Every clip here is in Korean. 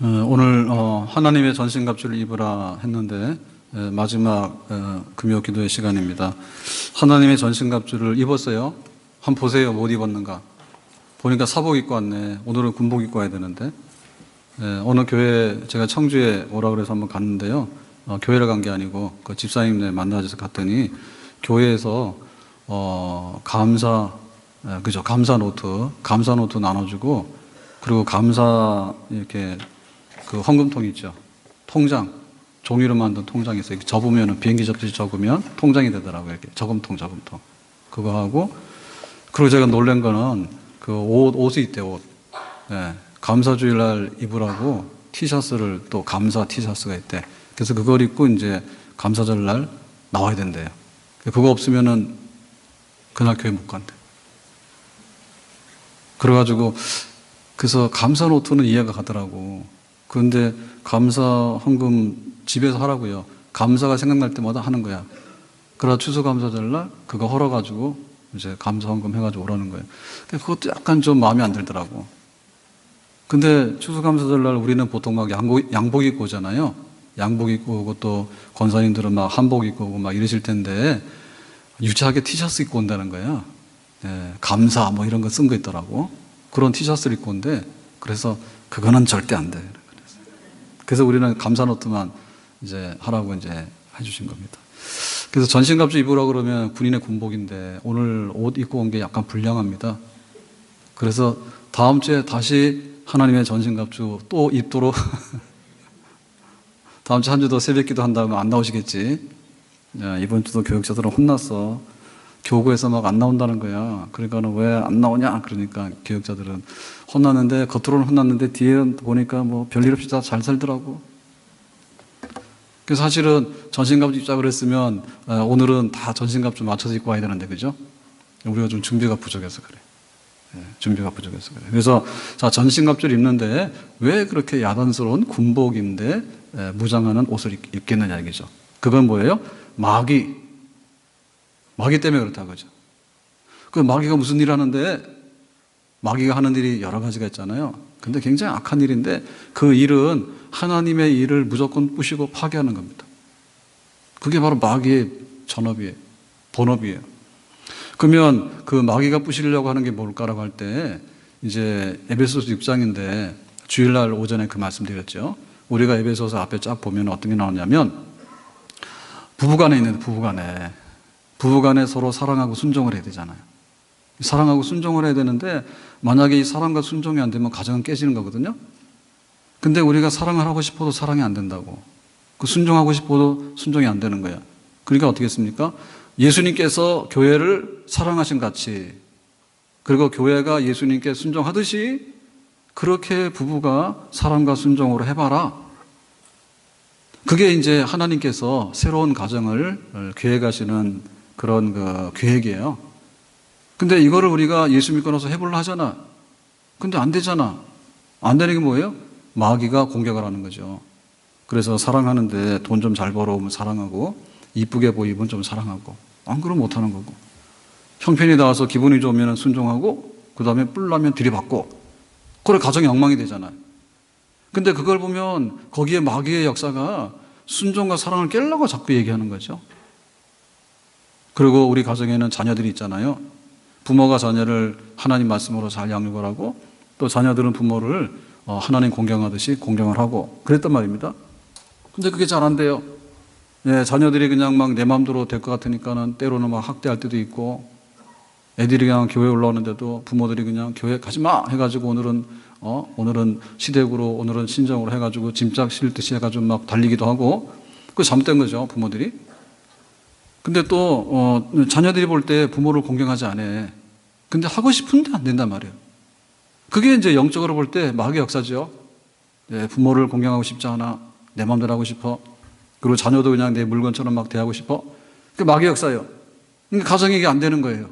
오늘 하나님의 전신갑주를 입으라 했는데 마지막 금요 기도의 시간입니다. 하나님의 전신갑주를 입었어요. 한번 보세요. 못 입었는가. 보니까 사복 입고 왔네. 오늘은 군복 입고 와야 되는데 어느 교회 제가 청주에 오라 그래서 한번 갔는데요. 교회를 간 게 아니고 그 집사님네 만나서 갔더니 교회에서 감사 노트 나눠주고, 그리고 감사 이렇게 그 헌금통 있죠. 통장, 종이로 만든 통장이 있어요. 접으면, 비행기 접듯이 접으면 통장이 되더라고요. 이렇게 저금통. 그거 하고, 그리고 제가 놀란 거는 그 옷이 있대, 옷. 네. 감사주일날 입으라고 티셔츠를, 또 감사 티셔츠가 있대. 그래서 그걸 입고 이제 감사절날 나와야 된대요. 그거 없으면은 그날 교회 못 간대. 그래가지고, 그래서 감사 노트는 이해가 가더라고. 그런데 감사 헌금 집에서 하라고요. 감사가 생각날 때마다 하는 거야. 그러다 추수감사절날 그거 헐어가지고 이제 감사 헌금 해가지고 오라는 거예요. 그것도 약간 좀 마음에 안 들더라고. 근데 추수감사절날 우리는 보통 막 양복 입고 오잖아요. 양복 입고 오고, 또 권사님들은 막 한복 입고 오고 막 이러실 텐데 유치하게 티셔츠 입고 온다는 거야. 네, 감사 뭐 이런 거 쓴 거 있더라고. 그런 티셔츠를 입고 온대. 그래서 그거는 절대 안 돼. 그래서 우리는 감사 노트만 이제 하라고 이제 해주신 겁니다. 그래서 전신갑주 입으라 그러면 군인의 군복인데 오늘 옷 입고 온 게 약간 불량합니다. 그래서 다음 주에 다시 하나님의 전신갑주 또 입도록 다음 주 한 주 더 새벽기도 한다면 안 나오시겠지. 이번 주도 교육자들은 혼났어. 교구에서 막 안 나온다는 거야. 그러니까 왜 안 나오냐? 그러니까 교육자들은 혼났는데, 겉으로는 혼났는데 뒤에 보니까 뭐 별일 없이 다 잘 살더라고. 그래서 사실은 전신갑주 입자 그랬으면 오늘은 다 전신갑주 맞춰서 입고 와야 되는데, 그죠? 우리가 좀 준비가 부족해서 그래. 준비가 부족해서 그래. 그래서 자, 전신갑주를 입는데 왜 그렇게 야단스러운 군복인데 무장하는 옷을 입겠느냐 이거죠. 그건 뭐예요? 마귀 때문에 그렇다고 하죠. 그 마귀가 무슨 일 하는데, 마귀가 하는 일이 여러 가지가 있잖아요. 근데 굉장히 악한 일인데, 그 일은 하나님의 일을 무조건 부시고 파괴하는 겁니다. 그게 바로 마귀의 본업이에요. 그러면 그 마귀가 부시려고 하는 게 뭘까라고 할 때, 이제 에베소서 6장인데 주일날 오전에 그 말씀드렸죠. 우리가 에베소서 앞에 쫙 보면 어떤 게 나오냐면, 부부간에 있는데, 부부간에 서로 사랑하고 순종을 해야 되잖아요. 사랑하고 순종을 해야 되는데, 만약에 이 사랑과 순종이 안 되면 가정은 깨지는 거거든요. 근데 우리가 사랑을 하고 싶어도 사랑이 안 된다고. 그 순종하고 싶어도 순종이 안 되는 거야. 그러니까 어떻게 했습니까? 예수님께서 교회를 사랑하신 같이, 그리고 교회가 예수님께 순종하듯이 그렇게 부부가 사랑과 순종으로 해봐라. 그게 이제 하나님께서 새로운 가정을 계획하시는 그런 그 계획이에요. 근데 이거를 우리가 예수 믿고 나서 해보려 하잖아. 근데 안 되잖아. 안 되는 게 뭐예요? 마귀가 공격을 하는 거죠. 그래서 사랑하는데 돈 좀 잘 벌어오면 사랑하고, 이쁘게 보이면 좀 사랑하고, 안 그러면 못 하는 거고, 형편이 나와서 기분이 좋으면 순종하고, 그 다음에 뿔나면 들이받고, 그래 가정이 엉망이 되잖아요. 근데 그걸 보면 거기에 마귀의 역사가 순종과 사랑을 깨려고 자꾸 얘기하는 거죠. 그리고 우리 가정에는 자녀들이 있잖아요. 부모가 자녀를 하나님 말씀으로 잘 양육을 하고, 또 자녀들은 부모를 하나님 공경하듯이 공경을 하고 그랬단 말입니다. 근데 그게 잘 안 돼요. 자녀들이 그냥 막 내 마음대로 될 것 같으니까는 때로는 막 학대할 때도 있고, 애들이 그냥 교회 올라오는데도 부모들이 그냥 교회 가지 마 해가지고 오늘은 시댁으로, 오늘은 신정으로 해가지고 짐짝 실듯이 해가지고 막 달리기도 하고, 그거 잘못된 거죠, 부모들이. 근데 또 자녀들이 볼 때 부모를 공경하지 않아. 근데 하고 싶은데 안 된단 말이에요. 그게 이제 영적으로 볼 때 마귀의 역사죠. 부모를 공경하고 싶지 않아. 내 마음대로 하고 싶어. 그리고 자녀도 그냥 내 물건처럼 막 대하고 싶어. 그게 마귀의 역사예요. 그러니까 가정이 이게 안 되는 거예요.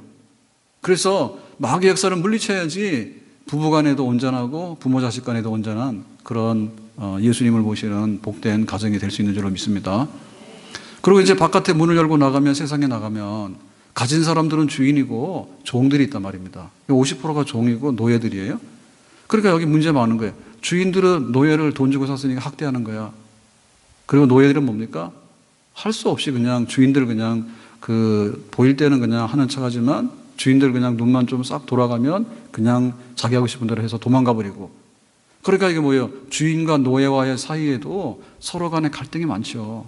그래서 마귀의 역사를 물리쳐야지 부부간에도 온전하고 부모 자식 간에도 온전한 그런 예수님을 모시는 복된 가정이 될 수 있는 줄로 믿습니다. 그리고 이제 바깥에 문을 열고 나가면, 세상에 나가면 가진 사람들은 주인이고 종들이 있단 말입니다. 50%가 종이고 노예들이에요. 그러니까 여기 문제 많은 거예요. 주인들은 노예를 돈 주고 샀으니까 학대하는 거야. 그리고 노예들은 뭡니까? 할 수 없이 그냥 주인들 그냥 보일 때는 그냥 하는 척 하지만 주인들 그냥 눈만 좀 싹 돌아가면 그냥 자기 하고 싶은 대로 해서 도망가 버리고. 그러니까 이게 뭐예요? 주인과 노예와의 사이에도 서로 간에 갈등이 많죠.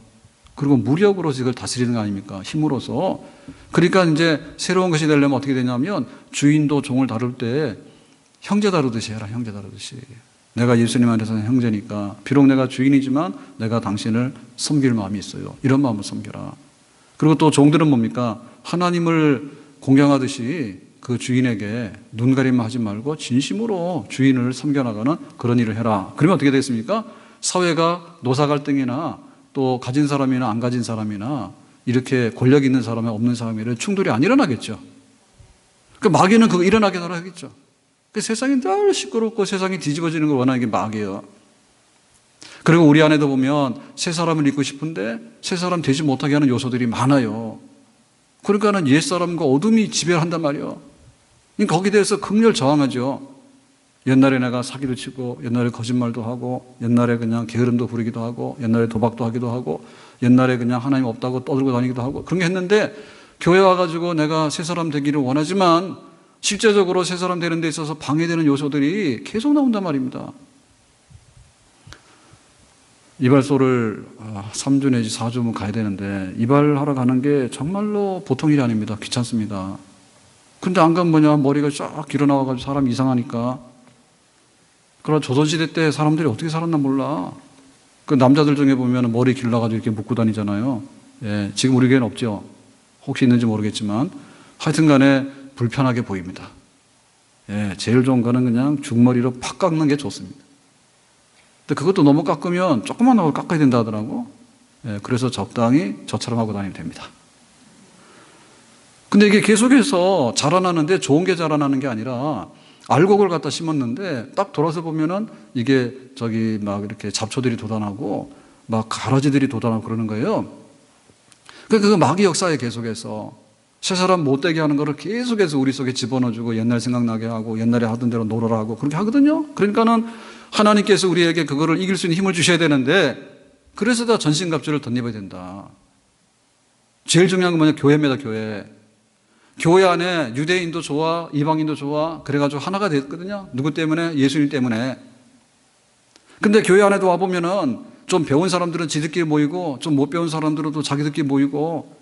그리고 무력으로서 이걸 다스리는 거 아닙니까? 힘으로서. 그러니까 이제 새로운 것이 되려면 어떻게 되냐면 주인도 종을 다룰 때 형제 다루듯이 해라, 형제 다루듯이. 내가 예수님 안에서는 형제니까 비록 내가 주인이지만 내가 당신을 섬길 마음이 있어요. 이런 마음을 섬겨라. 그리고 또 종들은 뭡니까? 하나님을 공경하듯이 그 주인에게 눈가림 하지 말고 진심으로 주인을 섬겨나가는 그런 일을 해라. 그러면 어떻게 되겠습니까? 사회가 노사 갈등이나 또 가진 사람이나 안 가진 사람이나 이렇게 권력 있는 사람이 없는 사람이 충돌이 안 일어나겠죠. 그 마귀는 그거 일어나게 하겠죠. 그 세상이 늘 시끄럽고 세상이 뒤집어지는 걸 원하는 게 마귀예요. 그리고 우리 안에도 보면 새 사람을 잊고 싶은데 새 사람 되지 못하게 하는 요소들이 많아요. 그러니까는 옛사람과 어둠이 지배한단 말이에요. 거기에 대해서 극렬 저항하죠. 옛날에 내가 사기도 치고 옛날에 거짓말도 하고 옛날에 그냥 게으름도 부리기도 하고 옛날에 도박도 하기도 하고 옛날에 그냥 하나님 없다고 떠들고 다니기도 하고 그런 게 했는데 교회 와가지고 내가 새 사람 되기를 원하지만 실제적으로 새 사람 되는 데 있어서 방해되는 요소들이 계속 나온단 말입니다. 이발소를 3주 내지 4주면 가야 되는데 이발하러 가는 게 정말로 보통 일이 아닙니다. 귀찮습니다. 근데 안 가면 뭐냐, 머리가 쫙 길어 나와가지고 사람 이상하니까. 그러나 조선시대 때 사람들이 어떻게 살았나 몰라. 그 남자들 중에 보면 머리 길러가지고 이렇게 묶고 다니잖아요. 예, 지금 우리 교회는 없죠. 혹시 있는지 모르겠지만 하여튼 간에 불편하게 보입니다. 예, 제일 좋은 거는 그냥 중머리로 팍 깎는 게 좋습니다. 근데 그것도 너무 깎으면 조금만 하고 깎아야 된다 하더라고. 예, 그래서 적당히 저처럼 하고 다니면 됩니다. 근데 이게 계속해서 자라나는데 좋은 게 자라나는 게 아니라 알곡을 갖다 심었는데 딱 돌아서 보면은 이게 막 이렇게 잡초들이 돋아나고 막 가라지들이 돋아나고 그러는 거예요. 그 마귀 역사에 계속해서 새 사람 못되게 하는 거를 계속해서 우리 속에 집어넣어주고 옛날 생각나게 하고 옛날에 하던 대로 놀아라 하고 그렇게 하거든요. 그러니까는 하나님께서 우리에게 그거를 이길 수 있는 힘을 주셔야 되는데 그래서 다 전신갑주를 덧입어야 된다. 제일 중요한 건 뭐냐? 교회입니다. 교회 안에 유대인도 좋아, 이방인도 좋아, 그래가지고 하나가 됐거든요. 누구 때문에? 예수님 때문에. 근데 교회 안에도 와보면은 좀 배운 사람들은 지들끼리 모이고, 좀 못 배운 사람들은 또 자기들끼리 모이고,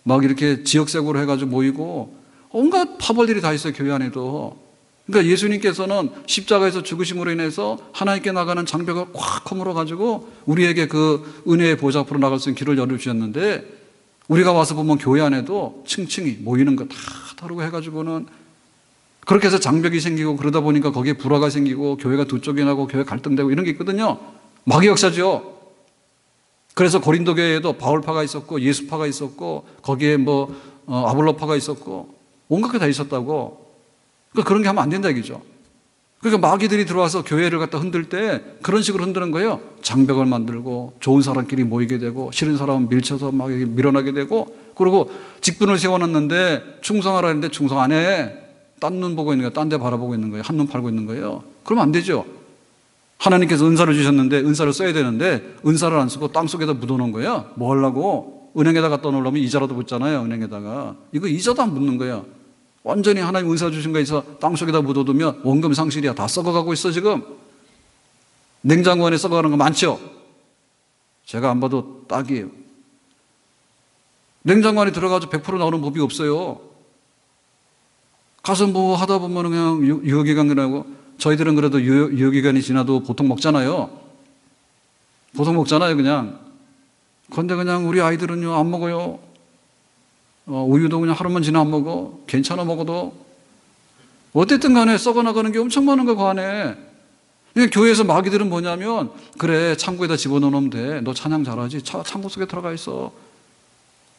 막 이렇게 지역색으로 해가지고 모이고, 온갖 파벌들이 다 있어요, 교회 안에도. 그러니까 예수님께서는 십자가에서 죽으심으로 인해서 하나님께 나가는 장벽을 꽉 허물어가지고 우리에게 그 은혜의 보좌 앞으로 나갈 수 있는 길을 열어주셨는데 우리가 와서 보면 교회 안에도 층층이 모이는 거 다 다르고 해가지고는 그렇게 해서 장벽이 생기고 그러다 보니까 거기에 불화가 생기고 교회가 두 쪽이 나고 교회 갈등되고 이런 게 있거든요. 마귀 역사죠. 그래서 고린도 교회에도 바울파가 있었고 예수파가 있었고 거기에 아볼로파가 있었고 온갖 게 다 있었다고. 그러니까 그런 게 하면 안 된다 이거죠. 그러니까 마귀들이 들어와서 교회를 갖다 흔들 때 그런 식으로 흔드는 거예요. 장벽을 만들고 좋은 사람끼리 모이게 되고 싫은 사람은 밀쳐서 막 밀어나게 되고 그리고 직분을 세워놨는데 충성하라 했는데 충성 안 해. 딴 눈 보고 있는 거예요. 딴 데 바라보고 있는 거예요. 한눈 팔고 있는 거예요. 그러면 안 되죠. 하나님께서 은사를 주셨는데 은사를 써야 되는데 은사를 안 쓰고 땅속에다 묻어놓은 거예요. 뭐 하려고? 은행에다 갖다 놓으려면 이자라도 붙잖아요. 은행에다가. 이거 이자도 안 붙는 거예요. 완전히 하나님 은사 주신 거에 있어 땅속에다 묻어두면 원금 상실이야. 다 썩어가고 있어 지금. 냉장고 안에 썩어가는 거 많죠? 제가 안 봐도 딱이에요. 냉장고 안에 들어가서 100% 나오는 법이 없어요. 가서 뭐 하다 보면 그냥 유효기간이라고 저희들은 그래도 유효기간이 지나도 보통 먹잖아요. 보통 먹잖아요 그냥. 그런데 그냥 우리 아이들은요 안 먹어요. 우유도 그냥 하루만 지나 안 먹어. 괜찮아 먹어도. 어쨌든 간에 썩어나가는 게 엄청 많은 거 그 안에. 교회에서 마귀들은 뭐냐면 그래 창고에다 집어넣으면 돼. 너 찬양 잘하지? 창고 속에 들어가 있어.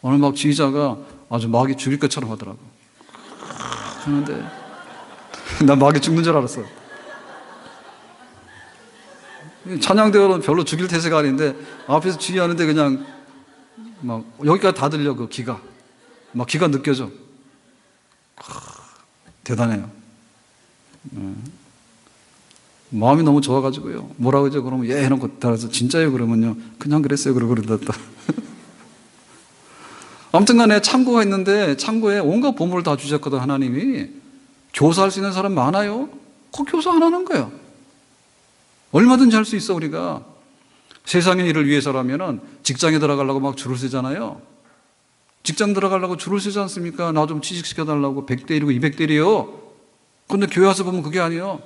오늘 막 지휘자가 아주 마귀 죽일 것처럼 하더라고. 하는데 난 마귀 죽는 줄 알았어. 찬양대회는 별로 죽일 태세가 아닌데 앞에서 지휘하는데 그냥 막 여기까지 다 들려 그 기가. 막 기가 느껴져. 대단해요. 마음이 너무 좋아가지고요. 뭐라고 그러죠? 그러면 예 해놓고 따라서 진짜요? 그러면요. 그냥 그랬어요. 그러고 그러다. 아무튼 간에 창고가 있는데 창고에 온갖 보물을 다 주셨거든, 하나님이. 교사할 수 있는 사람 많아요. 그 교사 안 하는 거예요. 얼마든지 할 수 있어, 우리가. 세상의 일을 위해서라면은 직장에 들어가려고 막 줄을 서잖아요. 직장 들어가려고 줄을 서지 않습니까? 나 좀 취직시켜달라고 100대 1이고 200대 1이요. 근데 교회 와서 보면 그게 아니에요.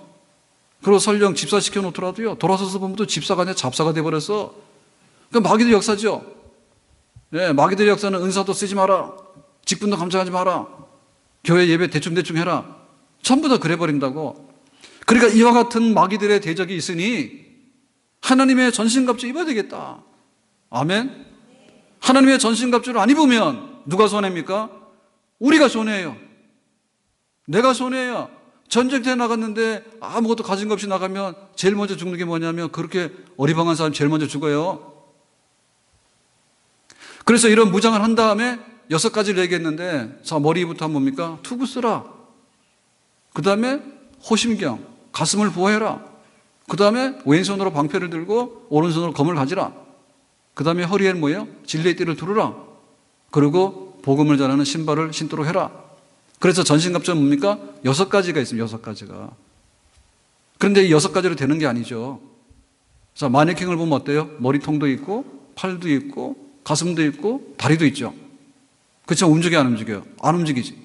그리고 설령 집사 시켜놓더라도요. 돌아서서 보면 또 집사가 아니라 잡사가 돼버렸어. 그러니까 마귀들 역사죠. 네, 마귀들의 역사는 은사도 쓰지 마라. 직분도 감당하지 마라. 교회 예배 대충대충 해라. 전부 다 그래버린다고. 그러니까 이와 같은 마귀들의 대적이 있으니 하나님의 전신갑주 입어야 되겠다. 아멘. 하나님의 전신갑주를 안 입으면 누가 손해입니까? 우리가 손해예요. 내가 손해야. 전쟁터에 나갔는데 아무것도 가진 것 없이 나가면 제일 먼저 죽는 게 뭐냐면 그렇게 어리방한 사람이 제일 먼저 죽어요. 그래서 이런 무장을 한 다음에 6가지를 얘기했는데, 자, 머리부터 뭡니까? 투구 쓰라. 그 다음에 호심경, 가슴을 보호해라. 그 다음에 왼손으로 방패를 들고 오른손으로 검을 가지라. 그 다음에 허리에는 뭐예요? 진리의 띠를 두르라. 그리고 복음을 전하는 신발을 신도록 해라. 그래서 전신갑주는 뭡니까? 6가지가 있습니다. 6가지가. 그런데 이 6가지로 되는 게 아니죠. 자, 마네킹을 보면 어때요? 머리통도 있고 팔도 있고 가슴도 있고 다리도 있죠. 그렇죠? 움직여 안 움직여요? 안 움직이지.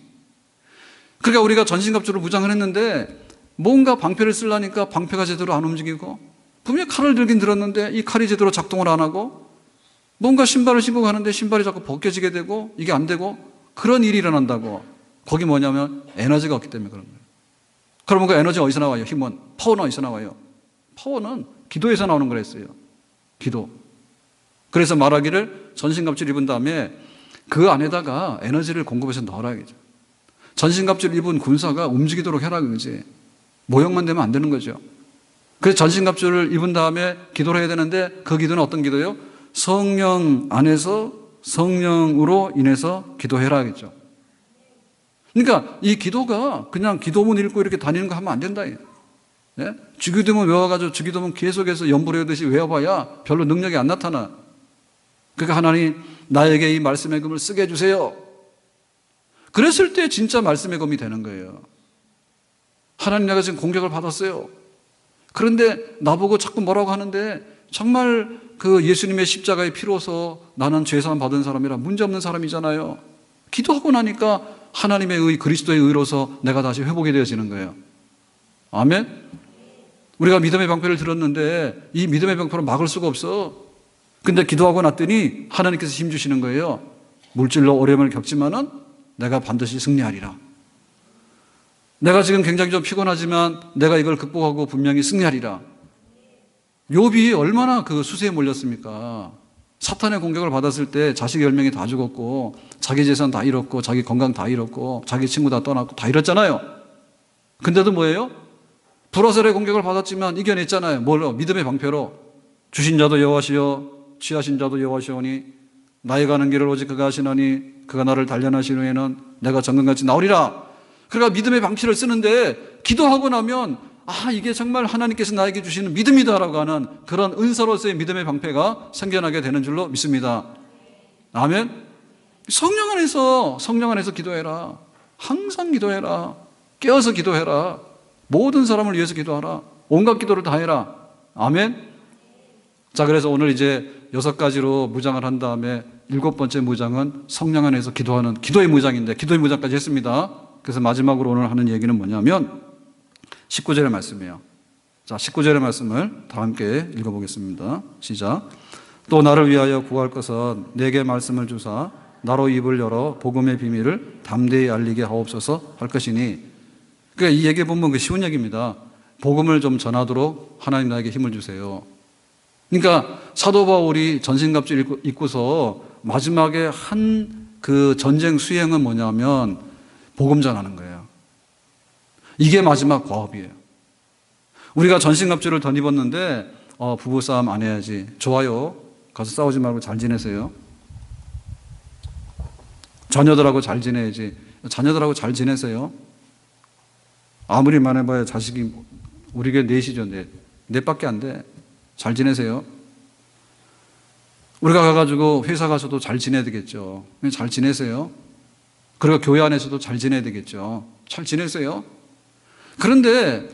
그러니까 우리가 전신갑주를 무장을 했는데 뭔가 방패를 쓰려니까 방패가 제대로 안 움직이고, 분명히 칼을 들긴 들었는데 이 칼이 제대로 작동을 안 하고, 뭔가 신발을 신고 가는데 신발이 자꾸 벗겨지게 되고 이게 안 되고, 그런 일이 일어난다고. 거기 뭐냐면 에너지가 없기 때문에 그런 거예요. 그러면 그 에너지가 어디서 나와요? 힘은, 파워는 어디서 나와요? 파워는 기도에서 나오는 거랬어요. 기도. 그래서 말하기를 전신갑주를 입은 다음에 그 안에다가 에너지를 공급해서 넣어라겠죠. 전신갑주를 입은 군사가 움직이도록 해라 그거지. 모형만 되면 안 되는 거죠. 그래서 전신갑주를 입은 다음에 기도를 해야 되는데 그 기도는 어떤 기도예요? 성령 안에서 성령으로 인해서 기도해라 하겠죠. 그러니까 이 기도가 그냥 기도문 읽고 이렇게 다니는 거 하면 안 된다. 예? 주기도문 외워가지고 주기도문 계속해서 연불하듯이 외워봐야 별로 능력이 안 나타나. 그러니까 하나님 나에게 이 말씀의 금을 쓰게 해주세요. 그랬을 때 진짜 말씀의 검이 되는 거예요. 하나님, 내가 지금 공격을 받았어요. 그런데 나보고 자꾸 뭐라고 하는데 정말 그 예수님의 십자가의 피로서 나는 죄사함 받은 사람이라 문제없는 사람이잖아요. 기도하고 나니까 하나님의 의, 그리스도의 의로서 내가 다시 회복이 되어지는 거예요. 아멘? 우리가 믿음의 방패를 들었는데 이 믿음의 방패로 막을 수가 없어. 근데 기도하고 났더니 하나님께서 힘 주시는 거예요. 물질로 어려움을 겪지만은 내가 반드시 승리하리라. 내가 지금 굉장히 좀 피곤하지만 내가 이걸 극복하고 분명히 승리하리라. 욥이 얼마나 그 수세에 몰렸습니까? 사탄의 공격을 받았을 때 자식 10명이 다 죽었고 자기 재산 다 잃었고 자기 건강 다 잃었고 자기 친구 다 떠났고 다 잃었잖아요. 근데도 뭐예요? 불화살의 공격을 받았지만 이겨냈잖아요. 뭘로? 믿음의 방패로. 주신 자도 여호와시요 취하신 자도 여호와시오니 나의 가는 길을 오직 그가 하시나니 그가 나를 단련하신 후에는 내가 정금같이 나오리라. 그러니까 믿음의 방패를 쓰는데 기도하고 나면 이게 정말 하나님께서 나에게 주시는 믿음이다라고 하는 그런 은사로서의 믿음의 방패가 생겨나게 되는 줄로 믿습니다. 아멘. 성령 안에서 기도해라. 항상 기도해라. 깨어서 기도해라. 모든 사람을 위해서 기도하라. 온갖 기도를 다 해라. 아멘. 자, 그래서 오늘 이제 6가지로 무장을 한 다음에 7번째 무장은 성령 안에서 기도하는 기도의 무장인데 기도의 무장까지 했습니다. 그래서 마지막으로 오늘 하는 얘기는 뭐냐면 19절의 말씀이에요. 자, 19절의 말씀을 다 함께 읽어보겠습니다. 시작. 또 나를 위하여 구할 것은 내게 말씀을 주사 나로 입을 열어 복음의 비밀을 담대히 알리게 하옵소서 할 것이니. 그러니까 이 얘기 보면 그 쉬운 얘기입니다. 복음을 좀 전하도록 하나님 나에게 힘을 주세요. 그러니까 사도 바울이 전신갑주 입고서 마지막에 한 그 전쟁 수행은 뭐냐면 복음 전하는 거예요. 이게 마지막 과업이에요. 우리가 전신갑주를 덧입었는데 부부싸움 안 해야지. 좋아요. 가서 싸우지 말고 잘 지내세요. 자녀들하고 잘 지내야지. 자녀들하고 잘 지내세요. 아무리 말해봐야 자식이 우리 교회 넷이죠, 넷. 넷밖에 안 돼. 잘 지내세요? 우리가 가가지고 회사 가서도 잘 지내야 되겠죠. 잘 지내세요? 그리고 교회 안에서도 잘 지내야 되겠죠. 잘 지내세요? 그런데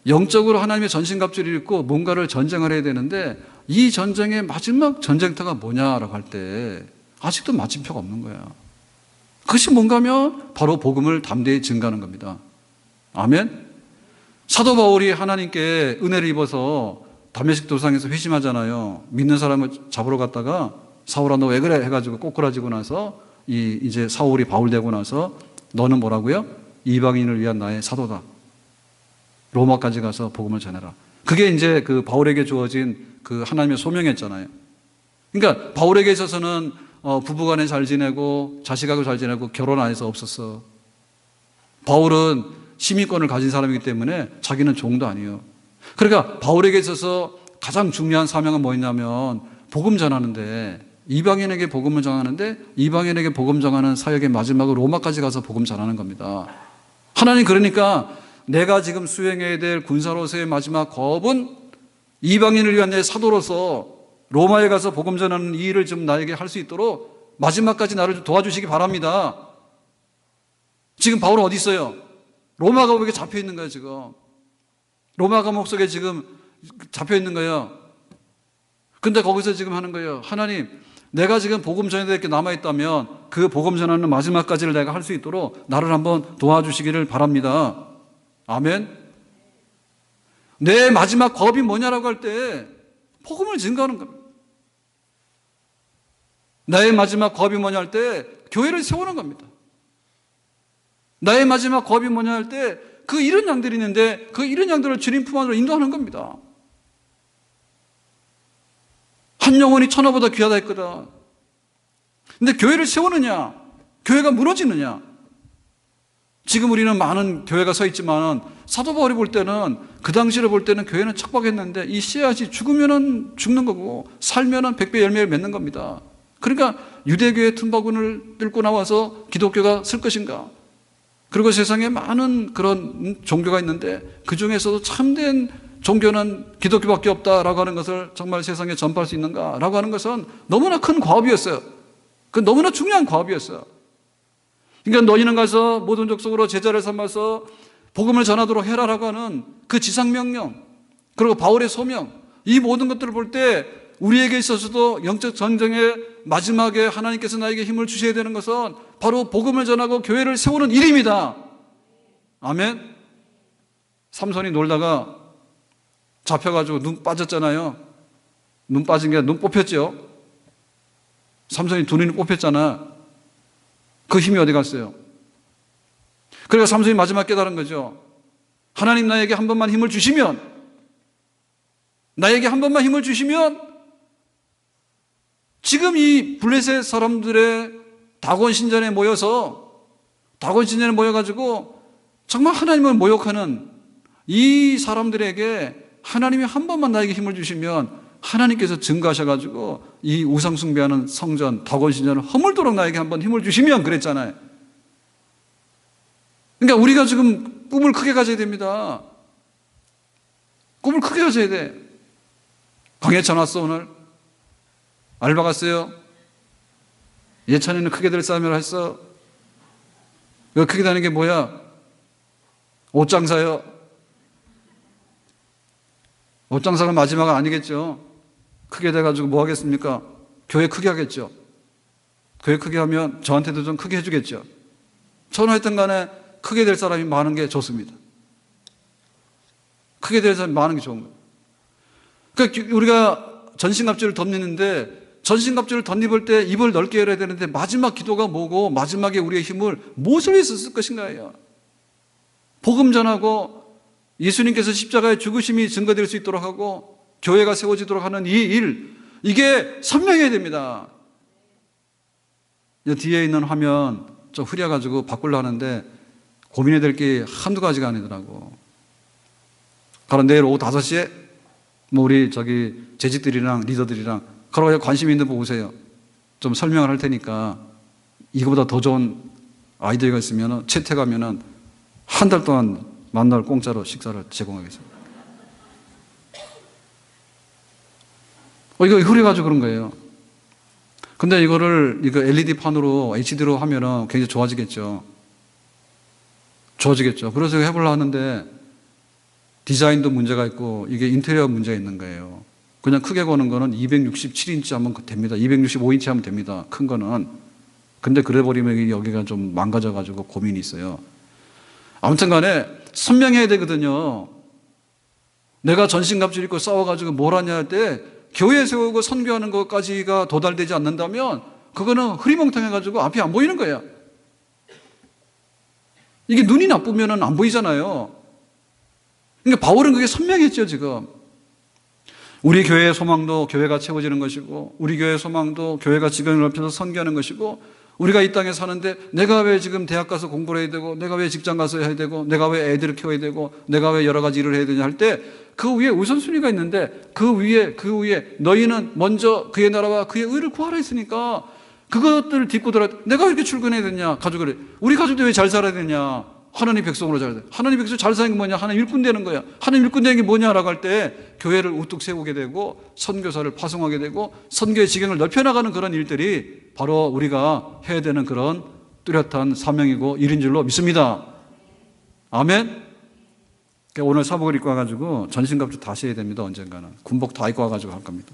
영적으로 하나님의 전신갑주를 입고 뭔가를 전쟁을 해야 되는데 이 전쟁의 마지막 전쟁터가 뭐냐라고 할 때 아직도 마침표가 없는 거야. 그것이 뭔가 하면 바로 복음을 담대히 증가하는 겁니다. 아멘? 사도 바울이 하나님께 은혜를 입어서 다메섹 도상에서 회심하잖아요. 믿는 사람을 잡으러 갔다가 사울아 너 왜 그래 해가지고 꼬꾸라지고 나서 이제 사울이 바울 되고 나서 너는 뭐라고요? 이방인을 위한 나의 사도다. 로마까지 가서 복음을 전해라. 그게 이제 그 바울에게 주어진 그 하나님의 소명이었잖아요. 그러니까 바울에게 있어서는 부부간에 잘 지내고 자식하고 잘 지내고 결혼 안 해서 없었어. 바울은 시민권을 가진 사람이기 때문에 자기는 종도 아니에요. 그러니까 바울에게 있어서 가장 중요한 사명은 뭐였냐면 복음 전하는데 이방인에게 복음을 전하는데 이방인에게 복음 전하는 사역의 마지막으로 로마까지 가서 복음 전하는 겁니다. 하나님 그러니까 내가 지금 수행해야 될 군사로서의 마지막 거업은 이방인을 위한 내 사도로서 로마에 가서 복음 전하는 이 일을 좀 나에게 할 수 있도록 마지막까지 나를 좀 도와주시기 바랍니다. 지금 바울은 어디 있어요? 로마 감옥에 잡혀 있는 거예요, 지금. 로마 감옥 속에 지금 잡혀 있는 거예요. 근데 거기서 지금 하는 거예요. 하나님, 내가 지금 복음 전해야 될 게 남아있다면 그 복음 전하는 마지막까지를 내가 할 수 있도록 나를 한번 도와주시기를 바랍니다. 아멘. 내 마지막 겁이 뭐냐라고 할 때 복음을 증거하는 겁니다. 나의 마지막 겁이 뭐냐 할 때 교회를 세우는 겁니다. 나의 마지막 겁이 뭐냐 할 때 그 잃은 양들이 있는데 그 잃은 양들을 주님 품 안으로 인도하는 겁니다. 한 영혼이 천하보다 귀하다 했거든. 근데 교회를 세우느냐, 교회가 무너지느냐. 지금 우리는 많은 교회가 서 있지만 사도 바울이 볼 때는 그 당시를 볼 때는 교회는 척박했는데 이 씨앗이 죽으면은 죽는 거고 살면은 100배 열매를 맺는 겁니다. 그러니까 유대교의 틈바구니를 뚫고 나와서 기독교가 쓸 것인가? 그리고 세상에 많은 그런 종교가 있는데 그 중에서도 참된 종교는 기독교밖에 없다라고 하는 것을 정말 세상에 전파할 수 있는가라고 하는 것은 너무나 큰 과업이었어요. 그 너무나 중요한 과업이었어요. 그러니까 너희는 가서 모든 족속으로 제자를 삼아서 복음을 전하도록 해라라고 하는 그 지상명령, 그리고 바울의 소명, 이 모든 것들을 볼 때 우리에게 있어서도 영적 전쟁의 마지막에 하나님께서 나에게 힘을 주셔야 되는 것은 바로 복음을 전하고 교회를 세우는 일입니다. 아멘. 삼손이 놀다가 잡혀가지고 눈 빠졌잖아요. 눈 빠진 게 눈 뽑혔죠. 삼손이 두 눈이 뽑혔잖아. 그 힘이 어디 갔어요? 그러니까 삼손이 마지막 깨달은 거죠. 하나님 나에게 한 번만 힘을 주시면, 나에게 한 번만 힘을 주시면 지금 이 블레셋 사람들의 다곤 신전에 모여가지고 정말 하나님을 모욕하는 이 사람들에게 하나님이 한 번만 나에게 힘을 주시면 하나님께서 증거하셔가지고 이 우상 숭배하는 성전 다곤 신전을 허물도록 나에게 한번 힘을 주시면 그랬잖아요. 그러니까 우리가 지금 꿈을 크게 가져야 됩니다. 꿈을 크게 가져야 돼. 강예찬 왔어 오늘? 알바 갔어요? 예찬이는 크게 될 사람이라 했어? 왜 크게 되는 게 뭐야? 옷장사요? 옷장사가 마지막은 아니겠죠. 크게 돼가지고 뭐 하겠습니까? 교회 크게 하겠죠. 교회 크게 하면 저한테도 좀 크게 해주겠죠. 전화했던 간에 크게 될 사람이 많은 게 좋습니다. 크게 될 사람이 많은 게 좋은 거예요. 그러니까 우리가 전신갑주를 덧입는데 전신갑주를 덧입을 때 입을 넓게 열어야 되는데 마지막 기도가 뭐고 마지막에 우리의 힘을 무엇을 위해서 쓸 것인가요? 복음 전하고 예수님께서 십자가의 죽으심이 증거될 수 있도록 하고 교회가 세워지도록 하는 이 일, 이게 선명해야 됩니다. 뒤에 있는 화면 좀 흐려가지고 바꾸려 하는데 고민해야 될 게 한두 가지가 아니더라고. 그럼 내일 오후 5시에 우리 재직들이랑 리더들이랑 그러고 관심 있는 분 오세요. 좀 설명을 할 테니까 이거보다 더 좋은 아이디어가 있으면 채택하면 한 달 동안 만날 공짜로 식사를 제공하겠습니다. 이거 흐려가지고 그런 거예요. 근데 이거 LED판으로 HD로 하면은 굉장히 좋아지겠죠. 그래서 해보려고 하는데 디자인도 문제가 있고 이게 인테리어 문제가 있는 거예요. 그냥 크게 거는 거는 267인치 하면 됩니다. 265인치 하면 됩니다. 큰 거는. 근데 그래 버리면 여기가 좀 망가져가지고 고민이 있어요. 아무튼 간에 선명해야 되거든요. 내가 전신갑주를 입고 싸워가지고 뭘 하냐 할 때 교회 세우고 선교하는 것까지가 도달되지 않는다면 그거는 흐리멍텅해가지고 앞이 안 보이는 거예요. 이게 눈이 나쁘면 안 보이잖아요. 그러니까 바울은 그게 선명했죠, 지금. 우리 교회의 소망도 교회가 채워지는 것이고, 우리 교회의 소망도 교회가 지경을 넓혀서 선교하는 것이고, 우리가 이 땅에 사는데 내가 왜 지금 대학 가서 공부를 해야 되고, 내가 왜 직장 가서 해야 되고, 내가 왜 애들을 키워야 되고, 내가 왜 여러 가지 일을 해야 되냐 할 때 그 위에 우선순위가 있는데 그 위에 너희는 먼저 그의 나라와 그의 의를 구하라 했으니까 그것들을 딛고 들어야 돼. 내가 왜 이렇게 출근해야 되냐, 가족을. 우리 가족도 왜 잘 살아야 되냐. 하나님 백성으로 잘 돼. 하나님 백성 잘 사는 게 뭐냐? 하나님 일꾼 되는 거야. 하나님 일꾼 되는 게 뭐냐라고 할 때 교회를 우뚝 세우게 되고 선교사를 파송하게 되고 선교의 지경을 넓혀나가는 그런 일들이 바로 우리가 해야 되는 그런 뚜렷한 사명이고 일인 줄로 믿습니다. 아멘. 오늘 사복을 입고 와가지고 전신갑주 다시 해야 됩니다. 언젠가는 군복 다 입고 와가지고 할 겁니다.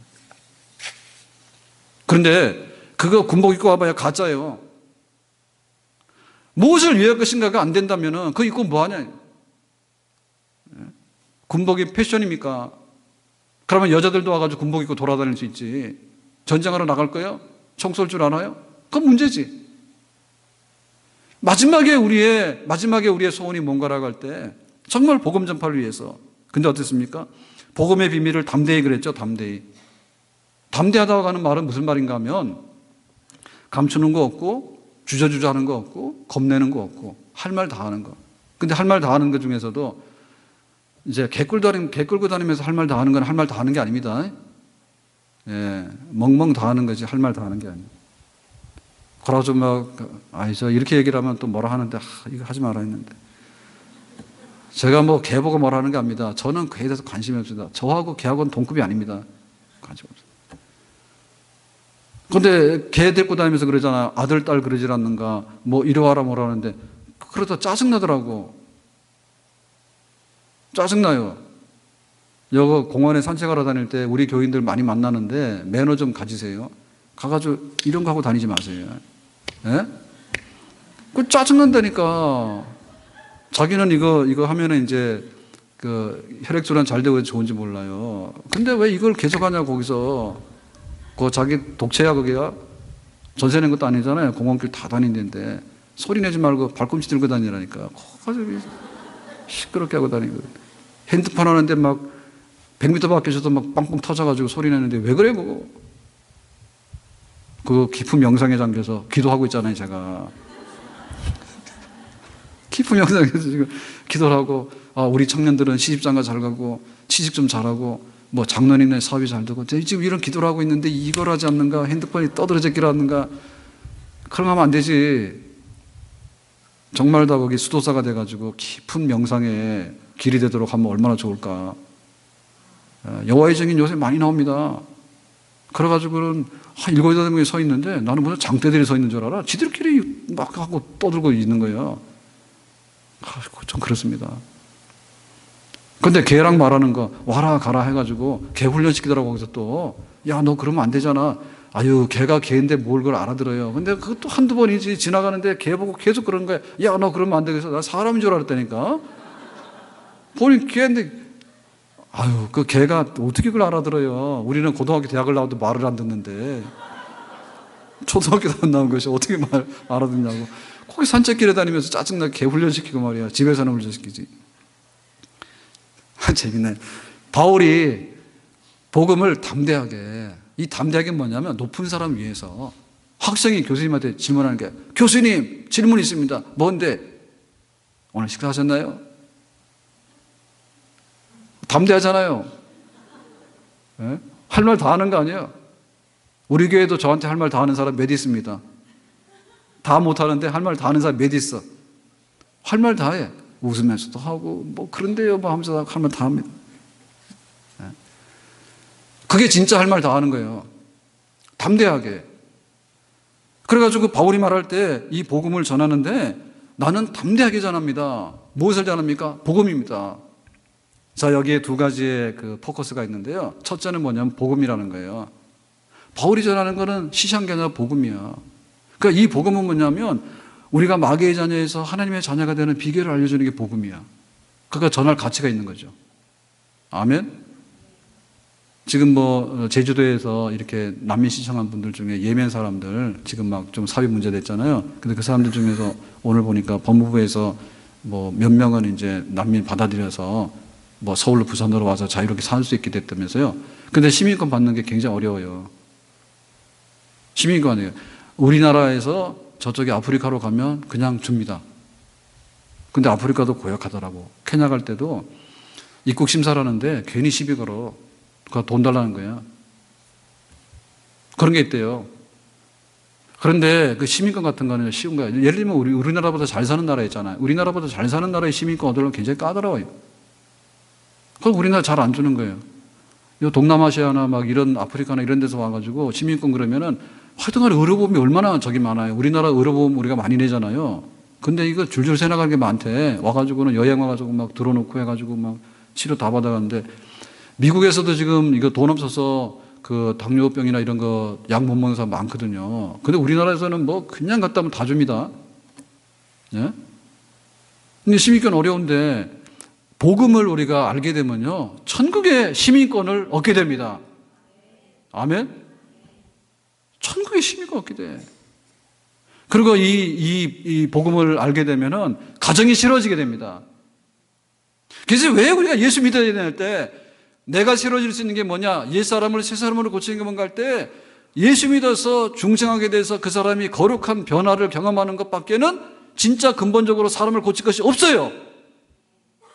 그런데 그거 군복 입고 와봐야 가짜예요. 무엇을 위할 것인가가 안 된다면 그거 입고 뭐하냐. 군복이 패션입니까? 그러면 여자들도 와가지고 군복 입고 돌아다닐 수 있지. 전쟁하러 나갈 거예요? 총 쏠 줄 알아요? 그건 문제지. 마지막에 우리의 소원이 뭔가라고 할 때 정말 복음 전파를 위해서. 근데 어떻습니까? 복음의 비밀을 담대히 그랬죠. 담대하다고 하는 말은 무슨 말인가 하면 감추는 거 없고 주저주저 하는 거 없고 겁내는 거 없고 할 말 다 하는 거. 근데 할 말 다 하는 것 중에서도 이제 개 끌고 다니면서 할 말 다 하는 건 할 말 다 하는 게 아닙니다. 예, 멍멍 다 하는 거지 할 말 다 하는 게 아니에요. 그래가지고 저 이렇게 얘기를 하면 또 뭐라 하는데 이거 하지 마라 했는데 제가 개 보고 뭐라 하는 게 아닙니다. 저는 그에 대해서 관심이 없습니다. 저하고 개하고는 동급이 아닙니다. 관심 없어요. 근데 개 데리고 다니면서 그러잖아요. 아들, 딸 그러질 않는가. 이리 와라 뭐라 하는데 그러다 짜증나더라고. 짜증나요. 여기 공원에 산책하러 다닐 때 우리 교인들 많이 만나는데 매너 좀 가지세요. 가가지고 이런 거 하고 다니지 마세요. 예? 그 짜증난다니까. 자기는 이거 하면은 이제 혈액순환 잘 되고 좋은지 몰라요. 근데 왜 이걸 계속 하냐 거기서. 자기 독채야 그게야? 전세 낸 것도 아니잖아요. 공원길 다 다니는데 소리 내지 말고 발꿈치 들고 다니라니까. 가지고 시끄럽게 하고 다니고 핸드폰 하는데 100m 밖에서도 빵빵 터져가지고 소리 내는데 왜 그래 그거? 그 깊은 명상에 잠겨서 기도하고 있잖아요. 제가 깊은 명상에서 지금 기도를 하고 우리 청년들은 시집장가 잘 가고 취직 좀 잘하고 장로님네 사업이 잘 되고 지금 이런 기도를 하고 있는데 이걸 하지 않는가? 핸드폰이 떠들어졌기를 하는가? 그럼 하면 안 되지. 정말 다 거기 수도사가 돼가지고 깊은 명상에 길이 되도록 하면 얼마나 좋을까. 여호와의 증인 요새 많이 나옵니다. 그래가지고는 한 7, 8명이 서 있는데 나는 무슨 장대들이 서 있는 줄 알아? 지들끼리 막 하고 떠들고 있는 거예요. 좀 그렇습니다. 근데 개랑 말하는 거 와라 가라 해가지고 개 훈련시키더라고. 거기서 또 야 너 그러면 안 되잖아. 아유 개가 개인데 뭘 그걸 알아들어요. 근데 그것도 한두 번이지. 지나가는데 개 보고 계속 그러는 거야. 야 너 그러면 안 되겠어. 나 사람인 줄 알았다니까. 본인 개인데 그 개가 어떻게 그걸 알아들어요. 우리는 고등학교 대학을 나와도 말을 안 듣는데 초등학교도 안 나온 것이 어떻게 말 알아듣냐고. 거기 산책길에 다니면서 짜증나게 개 훈련시키고 말이야. 집에서는 훈련시키지. 재밌네. 바울이 복음을 담대하게, 이 담대하게 뭐냐면 높은 사람 위해서 학생이 교수님한테 질문하는 게 교수님 질문 있습니다. 뭔데? 오늘 식사하셨나요? 담대하잖아요. 네? 할 말 다 하는 거 아니에요? 우리 교회도 저한테 할 말 다 하는 사람 몇 있습니다. 다 못하는데 할 말 다 하는 사람 몇 있어. 할 말 다 해. 웃으면서도 하고 그런데요 하면서 할 말 다 합니다. 그게 진짜 할 말 다 하는 거예요. 담대하게. 그래가지고 바울이 말할 때 이 복음을 전하는데 나는 담대하게 전합니다. 무엇을 전합니까? 복음입니다. 자, 여기에 두 가지의 그 포커스가 있는데요. 첫째는 뭐냐면 복음이라는 거예요. 바울이 전하는 거는 시시한 게 아니라 복음이야. 그러니까 이 복음은 뭐냐면 우리가 마귀의 자녀에서 하나님의 자녀가 되는 비결을 알려주는 게 복음이야. 그러니까 전할 가치가 있는 거죠. 아멘? 지금 뭐 제주도에서 이렇게 난민 신청한 분들 중에 예멘 사람들 지금 막 좀 사회 문제 됐잖아요. 근데 그 사람들 중에서 오늘 보니까 법무부에서 뭐 몇 명은 이제 난민 받아들여서 뭐 서울로 부산으로 와서 자유롭게 살 수 있게 됐다면서요. 근데 시민권 받는 게 굉장히 어려워요. 시민권이에요. 우리나라에서 저쪽에 아프리카로 가면 그냥 줍니다. 근데 아프리카도 고약하더라고. 케냐 갈 때도 입국 심사를 하는데 괜히 시비 걸어. 그거 돈 달라는 거야. 그런 게 있대요. 그런데 그 시민권 같은 거는 쉬운 거야. 예를 들면 우리나라보다 잘 사는 나라 있잖아요. 우리나라보다 잘 사는 나라의 시민권 얻으려면 굉장히 까다로워요. 그럼 우리나라 잘 안 주는 거예요. 동남아시아나 막 이런 아프리카나 이런 데서 와가지고 시민권 그러면은 하여튼간에 의료보험이 얼마나 저기 많아요. 우리나라 의료보험 우리가 많이 내잖아요. 근데 이거 줄줄 새 나가는 게 많대. 와가지고는 여행 와가지고 막 들어놓고 해가지고 막 치료 다 받아가는데 미국에서도 지금 이거 돈 없어서 그 당뇨병이나 이런 거 약 못 먹는 사람 많거든요. 근데 우리나라에서는 뭐 그냥 갖다 하면 다 줍니다. 예? 근데 시민권 어려운데 복음을 우리가 알게 되면요. 천국의 시민권을 얻게 됩니다. 아멘? 천국의 시민권 얻게 돼. 그리고 이 복음을 알게 되면은 가정이 싫어지게 됩니다. 그래서 왜 우리가 예수 믿어야 될 때 내가 싫어질 수 있는 게 뭐냐? 옛 사람을 새 사람으로 고치는 게 뭔가 할 때 예수 믿어서 중생하게 돼서 그 사람이 거룩한 변화를 경험하는 것밖에는 진짜 근본적으로 사람을 고칠 것이 없어요.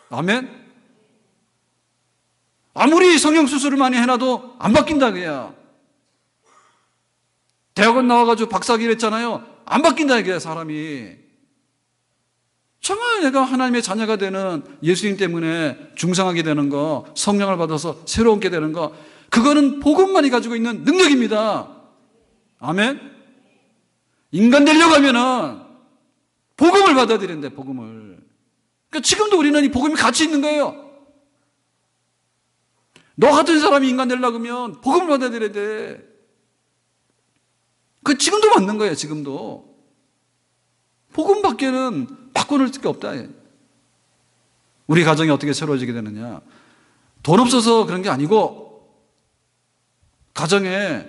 아멘? 아무리 성형수술을 많이 해놔도 안 바뀐다 그야. 대학원 나와가지고 박사학위를 했잖아요. 안 바뀐다 이게 사람이. 정말 내가 하나님의 자녀가 되는 예수님 때문에 중생하게 되는 거, 성령을 받아서 새롭게 되는 거, 그거는 복음만이 가지고 있는 능력입니다. 아멘? 인간 되려고 하면은 복음을 받아들인대, 복음을. 그러니까 지금도 우리는 이 복음이 같이 있는 거예요. 너 같은 사람이 인간 되려고 하면 복음을 받아들여야 돼. 그 지금도 맞는 거예요, 지금도. 복음밖에는 바꿔놓을 게 없다. 우리 가정이 어떻게 새로워지게 되느냐. 돈 없어서 그런 게 아니고 가정에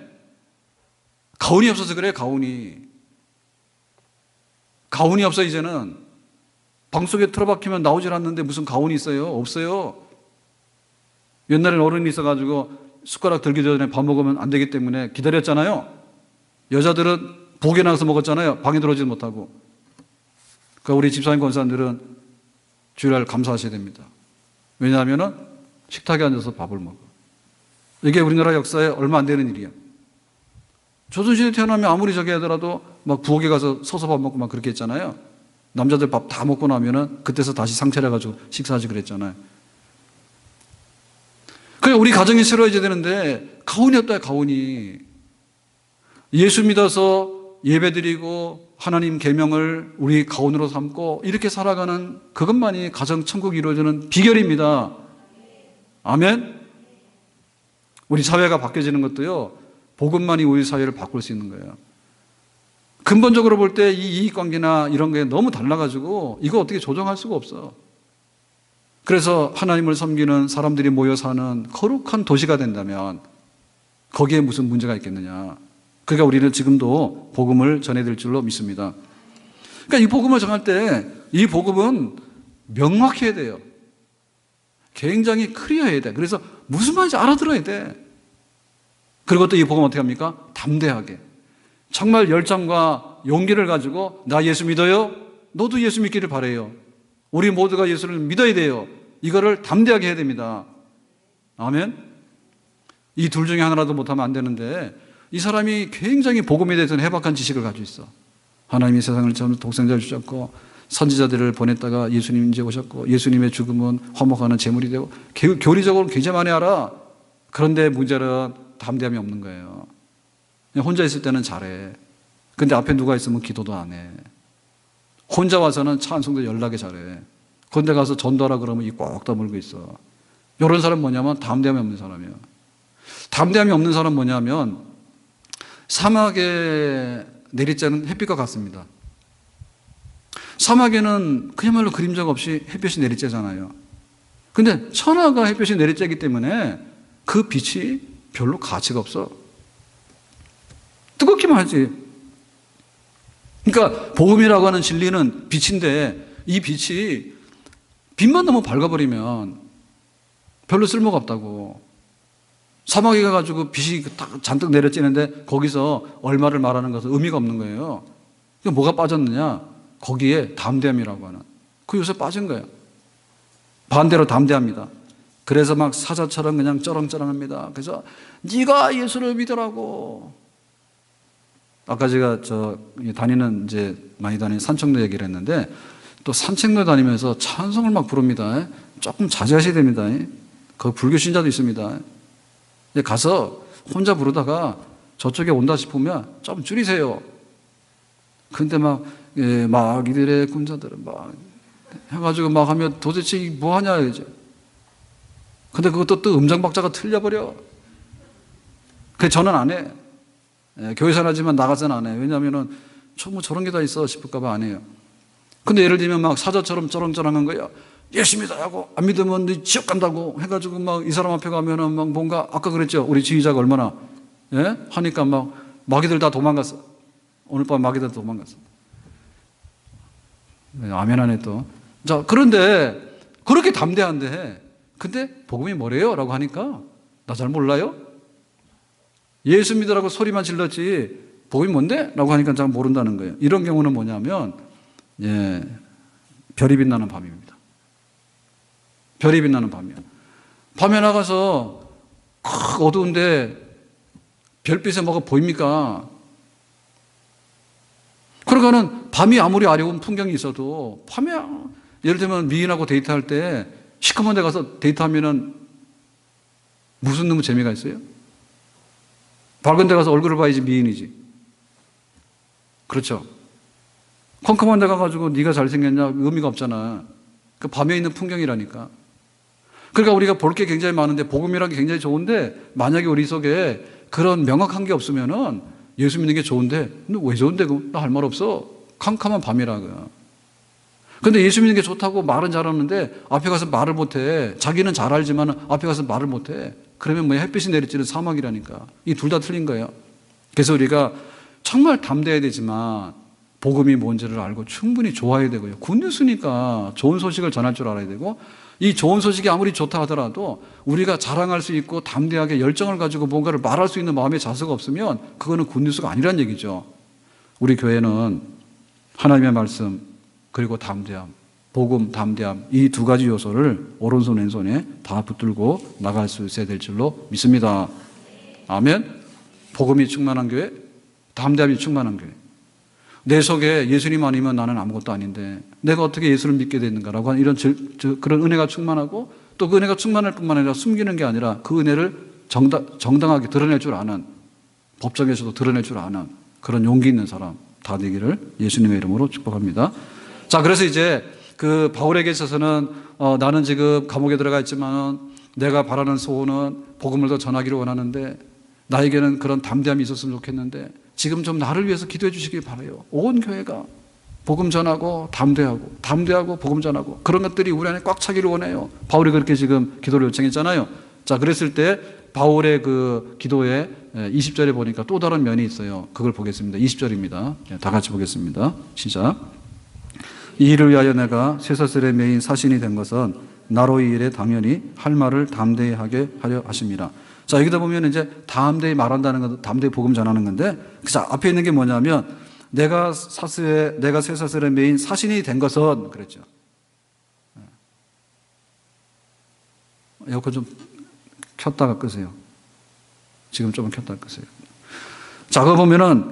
가훈이 없어서 그래. 가훈이 없어. 이제는 방 속에 틀어박히면 나오질 않는데 무슨 가훈이 있어요? 없어요. 옛날에는 어른이 있어가지고 숟가락 들기 전에 밥 먹으면 안 되기 때문에 기다렸잖아요. 여자들은 부엌에 나가서 먹었잖아요. 방에 들어오지 못하고. 그러니까 우리 집사님 권사님들은 주일날 감사하셔야 됩니다. 왜냐하면 식탁에 앉아서 밥을 먹어. 이게 우리나라 역사에 얼마 안 되는 일이야. 조선시대에 태어나면 아무리 저기 하더라도 막 부엌에 가서 서서 밥 먹고 막 그렇게 했잖아요. 남자들 밥 다 먹고 나면은 그때서 다시 상차려가지고 식사하지 그랬잖아요. 그러니까 우리 가정이 새로워져야 되는데 가훈이 없다, 가훈이. 예수 믿어서 예배드리고 하나님 계명을 우리 가훈으로 삼고 이렇게 살아가는 그것만이 가정 천국이 이루어지는 비결입니다. 아멘? 우리 사회가 바뀌어지는 것도요, 복음만이 우리 사회를 바꿀 수 있는 거예요. 근본적으로 볼 때 이 이익관계나 이런 게 너무 달라가지고 이거 어떻게 조정할 수가 없어. 그래서 하나님을 섬기는 사람들이 모여 사는 거룩한 도시가 된다면 거기에 무슨 문제가 있겠느냐. 그러니까 우리는 지금도 복음을 전해드릴 줄로 믿습니다. 그러니까 이 복음을 정할 때 이 복음은 명확해야 돼요. 굉장히 클리어해야 돼. 그래서 무슨 말인지 알아들어야 돼. 그리고 또 이 복음 어떻게 합니까? 담대하게. 정말 열정과 용기를 가지고 나 예수 믿어요? 너도 예수 믿기를 바라요. 우리 모두가 예수를 믿어야 돼요. 이거를 담대하게 해야 됩니다. 아멘? 이 둘 중에 하나라도 못하면 안 되는데 이 사람이 굉장히 복음에 대해서는 해박한 지식을 가지고 있어. 하나님이 세상을 처음 독생자를 주셨고 선지자들을 보냈다가 예수님 이제 오셨고 예수님의 죽음은 화목하는 제물이 되고 교리적으로 굉장히 많이 알아. 그런데 문제는 담대함이 없는 거예요. 그냥 혼자 있을 때는 잘해. 근데 앞에 누가 있으면 기도도 안 해. 혼자 와서는 찬송도 연락이 잘해. 그런데 가서 전도하라 그러면 이 꼭 다물고 있어. 이런 사람 뭐냐면 담대함이 없는 사람이에요. 담대함이 없는 사람 뭐냐면 사막에 내리쬐는 햇빛과 같습니다. 사막에는 그야말로 그림자가 없이 햇볕이 내리쬐잖아요. 근데 천하가 햇볕이 내리쬐기 때문에 그 빛이 별로 가치가 없어. 뜨겁기만 하지. 그러니까 복음이라고 하는 진리는 빛인데 이 빛이 빛만 너무 밝아버리면 별로 쓸모가 없다고. 사막에 가가지고 빛이 잔뜩 내려쬐는데 거기서 얼마를 말하는 것은 의미가 없는 거예요. 그러니까 뭐가 빠졌느냐? 거기에 담대함이라고 하는. 그 요새 빠진 거예요. 반대로 담대합니다. 그래서 막 사자처럼 그냥 쩌렁쩌렁합니다. 그래서 네가 예수를 믿으라고. 아까 제가 다니는 이제 많이 다니는 산책로 얘기를 했는데 또 산책로 다니면서 찬송을 막 부릅니다. 조금 자제하셔야 됩니다. 거기 불교 신자도 있습니다. 가서 혼자 부르다가 저쪽에 온다 싶으면 좀 줄이세요. 근데 막 이들의 군자들은 막 해가지고 막 하면 도대체 뭐 하냐 이제. 근데 그것도 또 음정 박자가 틀려버려. 그래서 저는 안 해. 교회에서는 하지만 나가서는 안 해. 왜냐하면은 뭐 저런 게 다 있어 싶을까봐 안 해요. 근데 예를 들면 막 사자처럼 쩌렁쩌렁한 거야. 예수 믿어라고 안 믿으면 네 지옥 간다고 해가지고 막 이 사람 앞에 가면은 막 뭔가 아까 그랬죠. 우리 지휘자가 얼마나 하니까 막 마귀들 다 도망갔어. 오늘 밤 마귀들 도망갔어. 아멘 하네 또. 자 그런데 그렇게 담대한데 근데 복음이 뭐래요? 라고 하니까 나 잘 몰라요. 예수 믿으라고 소리만 질렀지 복음이 뭔데? 라고 하니까 잘 모른다는 거예요. 이런 경우는 뭐냐면 별이 빛나는 밤입니다. 별이 빛나는 밤이야. 밤에 나가서 어두운데 별빛에 뭐가 보입니까? 그러니까는 밤이 아무리 아려운 풍경이 있어도 밤에 예를 들면 미인하고 데이트할 때 시커먼 데 가서 데이트하면은 무슨 놈의 재미가 있어요? 밝은 데 가서 얼굴을 봐야지 미인이지. 그렇죠? 컴컴한 데 가가지고 네가 잘생겼냐 의미가 없잖아. 그 밤에 있는 풍경이라니까. 그러니까 우리가 볼 게 굉장히 많은데 복음이라는 게 굉장히 좋은데 만약에 우리 속에 그런 명확한 게 없으면은 예수 믿는 게 좋은데 너 왜 좋은데 나 할 말 없어. 캄캄한 밤이라고요. 근데 예수 믿는 게 좋다고 말은 잘하는데 앞에 가서 말을 못해. 자기는 잘 알지만 앞에 가서 말을 못해. 그러면 뭐야 햇빛이 내리쬐는 사막이라니까. 이 둘 다 틀린 거예요. 그래서 우리가 정말 담대해야 되지만 복음이 뭔지를 알고 충분히 좋아야 되고요. 굿뉴스니까 좋은 소식을 전할 줄 알아야 되고 이 좋은 소식이 아무리 좋다 하더라도 우리가 자랑할 수 있고 담대하게 열정을 가지고 뭔가를 말할 수 있는 마음의 자세가 없으면 그거는 굿뉴스가 아니란 얘기죠. 우리 교회는 하나님의 말씀 그리고 담대함, 복음, 담대함 이 두 가지 요소를 오른손 왼손에 다 붙들고 나갈 수 있어야 될 줄로 믿습니다. 아멘. 복음이 충만한 교회, 담대함이 충만한 교회. 내 속에 예수님 아니면 나는 아무것도 아닌데 내가 어떻게 예수를 믿게 됐는가라고 하는 이런 그런 은혜가 충만하고 또 그 은혜가 충만할 뿐만 아니라 숨기는 게 아니라 그 은혜를 정당하게 드러낼 줄 아는 법정에서도 드러낼 줄 아는 그런 용기 있는 사람 다 되기를 예수님의 이름으로 축복합니다. 자, 그래서 이제 그 바울에게 있어서는 나는 지금 감옥에 들어가 있지만 내가 바라는 소원은 복음을 더 전하기를 원하는데 나에게는 그런 담대함이 있었으면 좋겠는데 지금 좀 나를 위해서 기도해 주시길 바라요. 온 교회가 복음 전하고 담대하고 복음 전하고 그런 것들이 우리 안에 꽉 차기를 원해요. 바울이 그렇게 지금 기도를 요청했잖아요. 자, 그랬을 때 바울의 그 기도에 20절에 보니까 또 다른 면이 있어요. 그걸 보겠습니다. 20절입니다. 다 같이 보겠습니다. 시작. 이 일을 위하여 내가 쇠사슬에 매인 사신이 된 것은 나로 이 일에 당연히 할 말을 담대히 하게 하려 하십니다. 자, 여기다 보면 이제 담대히 말한다는 건 담대히 복음 전하는 건데, 자, 앞에 있는 게 뭐냐면, 내가 쇠사슬에 매인 사신이 된 것은, 그랬죠. 에어컨 좀 켰다가 끄세요. 지금 좀 켰다가 끄세요. 자, 그거 보면은,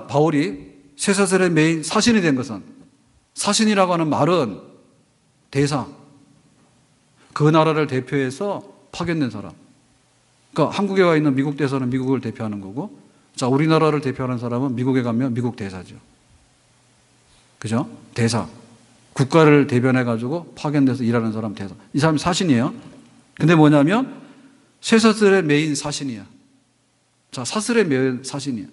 바울이 쇠사슬에 매인 사신이 된 것은, 사신이라고 하는 말은 대상, 그 나라를 대표해서 파견된 사람. 그러니까 한국에 와 있는 미국 대사는 미국을 대표하는 거고, 자, 우리나라를 대표하는 사람은 미국에 가면 미국 대사죠. 그죠? 대사. 국가를 대변해가지고 파견돼서 일하는 사람 대사. 이 사람이 사신이에요. 근데 뭐냐면 쇠사슬의 메인 사신이야. 자, 사슬의 메인 사신이야.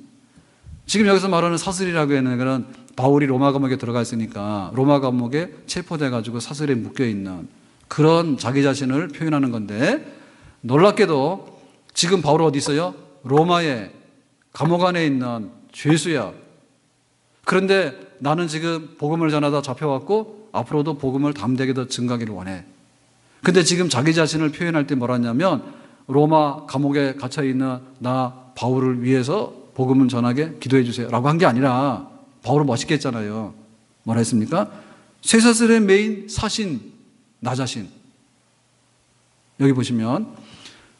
지금 여기서 말하는 사슬이라고 하는 것은 바울이 로마 감옥에 들어가 있으니까 로마 감옥에 체포돼가지고 사슬에 묶여있는 그런 자기 자신을 표현하는 건데, 놀랍게도 지금 바울은 어디 있어요? 로마의 감옥 안에 있는 죄수야. 그런데 나는 지금 복음을 전하다 잡혀왔고 앞으로도 복음을 담대하게 더 증가하기를 원해. 근데 지금 자기 자신을 표현할 때 뭐라 했냐면, 로마 감옥에 갇혀있는 나 바울을 위해서 복음을 전하게 기도해 주세요 라고 한 게 아니라, 바울은 멋있게 했잖아요. 뭐라 했습니까? 쇠사슬의 메인 사신, 나 자신. 여기 보시면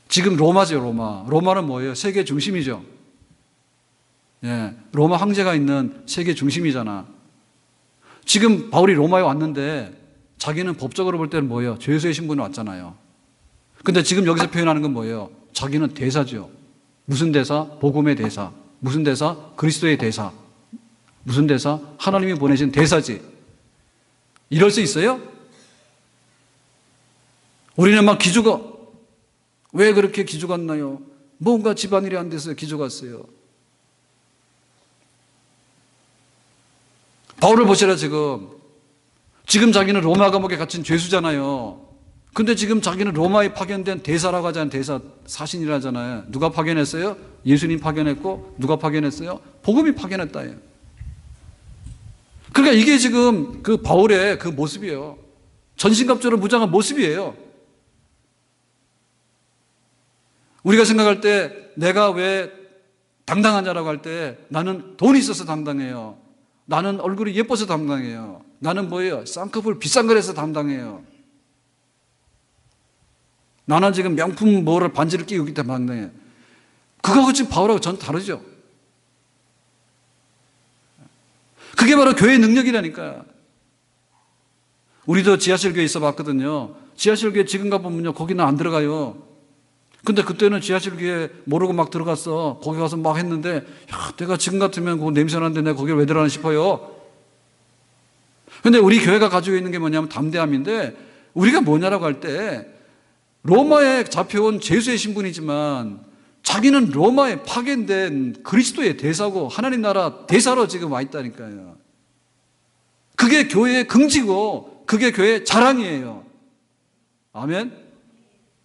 지금 로마죠. 로마는 뭐예요? 세계 중심이죠. 예, 로마 황제가 있는 세계 중심이잖아. 지금 바울이 로마에 왔는데 자기는 법적으로 볼 때는 뭐예요? 죄수의 신분이 왔잖아요. 근데 지금 여기서 표현하는 건 뭐예요? 자기는 대사죠. 무슨 대사? 복음의 대사. 무슨 대사? 그리스도의 대사. 무슨 대사? 하나님이 보내신 대사지. 이럴 수 있어요? 우리는 막 기죽어. 왜 그렇게 기죽었나요? 뭔가 집안일이 안 돼서 기죽었어요. 바울을 보시라. 지금 자기는 로마 감옥에 갇힌 죄수잖아요. 근데 지금 자기는 로마에 파견된 대사라고 하잖아요. 대사, 사신이라잖아요. 누가 파견했어요? 예수님 파견했고, 누가 파견했어요? 복음이 파견했다. 그러니까 이게 지금 그 바울의 그 모습이에요. 전신갑주로 무장한 모습이에요. 우리가 생각할 때 내가 왜 당당하냐라고 할 때, 나는 돈이 있어서 당당해요. 나는 얼굴이 예뻐서 당당해요. 나는 뭐예요? 쌍꺼풀 비싼 걸 해서 당당해요. 나는 지금 명품 뭐를 반지를 끼고 있기 때문에 당당해요. 그거하고 지금 바울하고 전 다르죠. 그게 바로 교회의 능력이라니까. 우리도 지하철교회 있어 봤거든요. 지하철교회 지금 가보면요, 거기는 안 들어가요. 근데 그때는 지하철교회 모르고 막 들어갔어. 거기 가서 막 했는데, 야, 내가 지금 같으면 그거 냄새 나는데 내가 거기를 왜 들어가나 싶어요. 근데 우리 교회가 가지고 있는 게 뭐냐면 담대함인데, 우리가 뭐냐라고 할 때, 로마에 잡혀온 죄수의 신분이지만 자기는 로마에 파견된 그리스도의 대사고 하나님 나라 대사로 지금 와 있다니까요. 그게 교회의 긍지고 그게 교회의 자랑이에요. 아멘?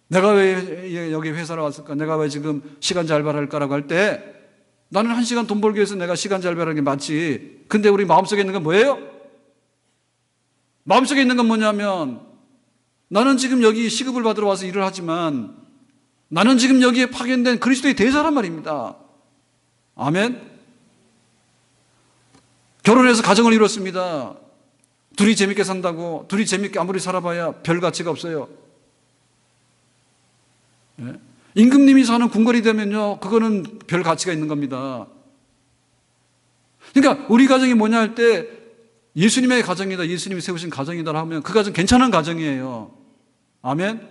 내가 왜 여기 회사로 왔을까? 내가 왜 지금 시간 잘 발할까라고 할 때, 나는 1시간 돈 벌기 위해서 내가 시간 잘 발하는 게 맞지. 근데 우리 마음속에 있는 건 뭐예요? 마음속에 있는 건 뭐냐면, 나는 지금 여기 시급을 받으러 와서 일을 하지만 나는 지금 여기에 파견된 그리스도의 대사란 말입니다. 아멘? 결혼해서 가정을 이뤘습니다. 둘이 재밌게 산다고, 둘이 재밌게 아무리 살아봐야 별 가치가 없어요. 네? 임금님이 사는 궁궐이 되면요, 그거는 별 가치가 있는 겁니다. 그러니까 우리 가정이 뭐냐 할 때, 예수님의 가정이다, 예수님이 세우신 가정이다 하면 그 가정 괜찮은 가정이에요. 아멘?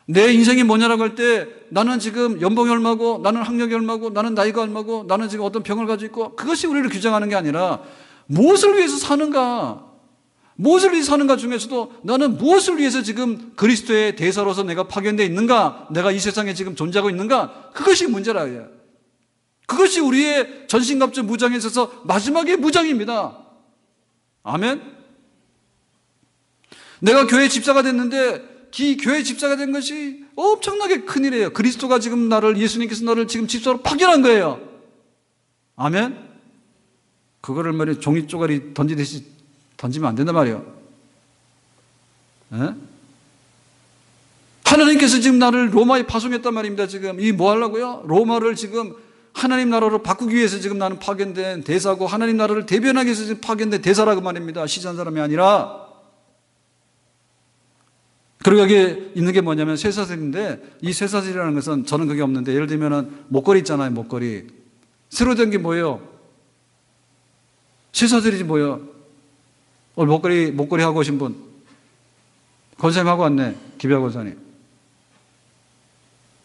내 인생이 뭐냐라고 할 때, 나는 지금 연봉이 얼마고, 나는 학력이 얼마고, 나는 나이가 얼마고, 나는 지금 어떤 병을 가지고 있고, 그것이 우리를 규정하는 게 아니라 무엇을 위해서 사는가, 무엇을 위해서 사는가 중에서도 나는 무엇을 위해서 지금 그리스도의 대사로서 내가 파견되어 있는가, 내가 이 세상에 지금 존재하고 있는가, 그것이 문제라. 그것이 우리의 전신갑주 무장에 있어서 마지막의 무장입니다. 아멘? 내가 교회 집사가 됐는데 이 교회 집사가 된 것이 엄청나게 큰일이에요. 그리스도가 지금 예수님께서 나를 지금 집사로 파견한 거예요. 아멘? 그거를 말이에요, 종이 쪼가리 던지듯이 던지면 안 된단 말이에요. 에? 하나님께서 지금 나를 로마에 파송했단 말입니다. 지금 이 뭐 하려고요? 로마를 지금 하나님 나라로 바꾸기 위해서 지금 나는 파견된 대사고, 하나님 나라를 대변하기 위해서 지금 파견된 대사라고 말입니다. 시장 사람이 아니라. 그리고 여기 있는 게 뭐냐면 쇠사슬인데, 이 쇠사슬이라는 것은 저는 그게 없는데, 예를 들면은 목걸이 있잖아요, 목걸이. 새로 된 게 뭐예요? 쇠사슬이지 뭐예요? 오늘 목걸이 하고 오신 분. 권사님 하고 왔네, 기비아 권사님.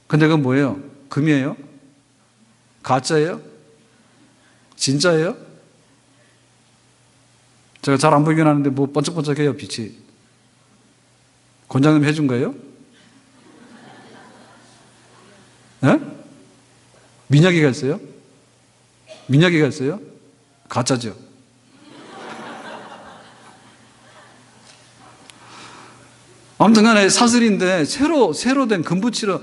근데 그건 뭐예요? 금이에요? 가짜예요? 진짜예요? 제가 잘 안 보이긴 하는데 뭐 번쩍번쩍해요, 빛이. 권장님 해준 거예요? 예? 민혁이가 있어요? 민혁이가 있어요? 가짜죠. 아무튼 간에 사슬인데 새로 된 금붙이로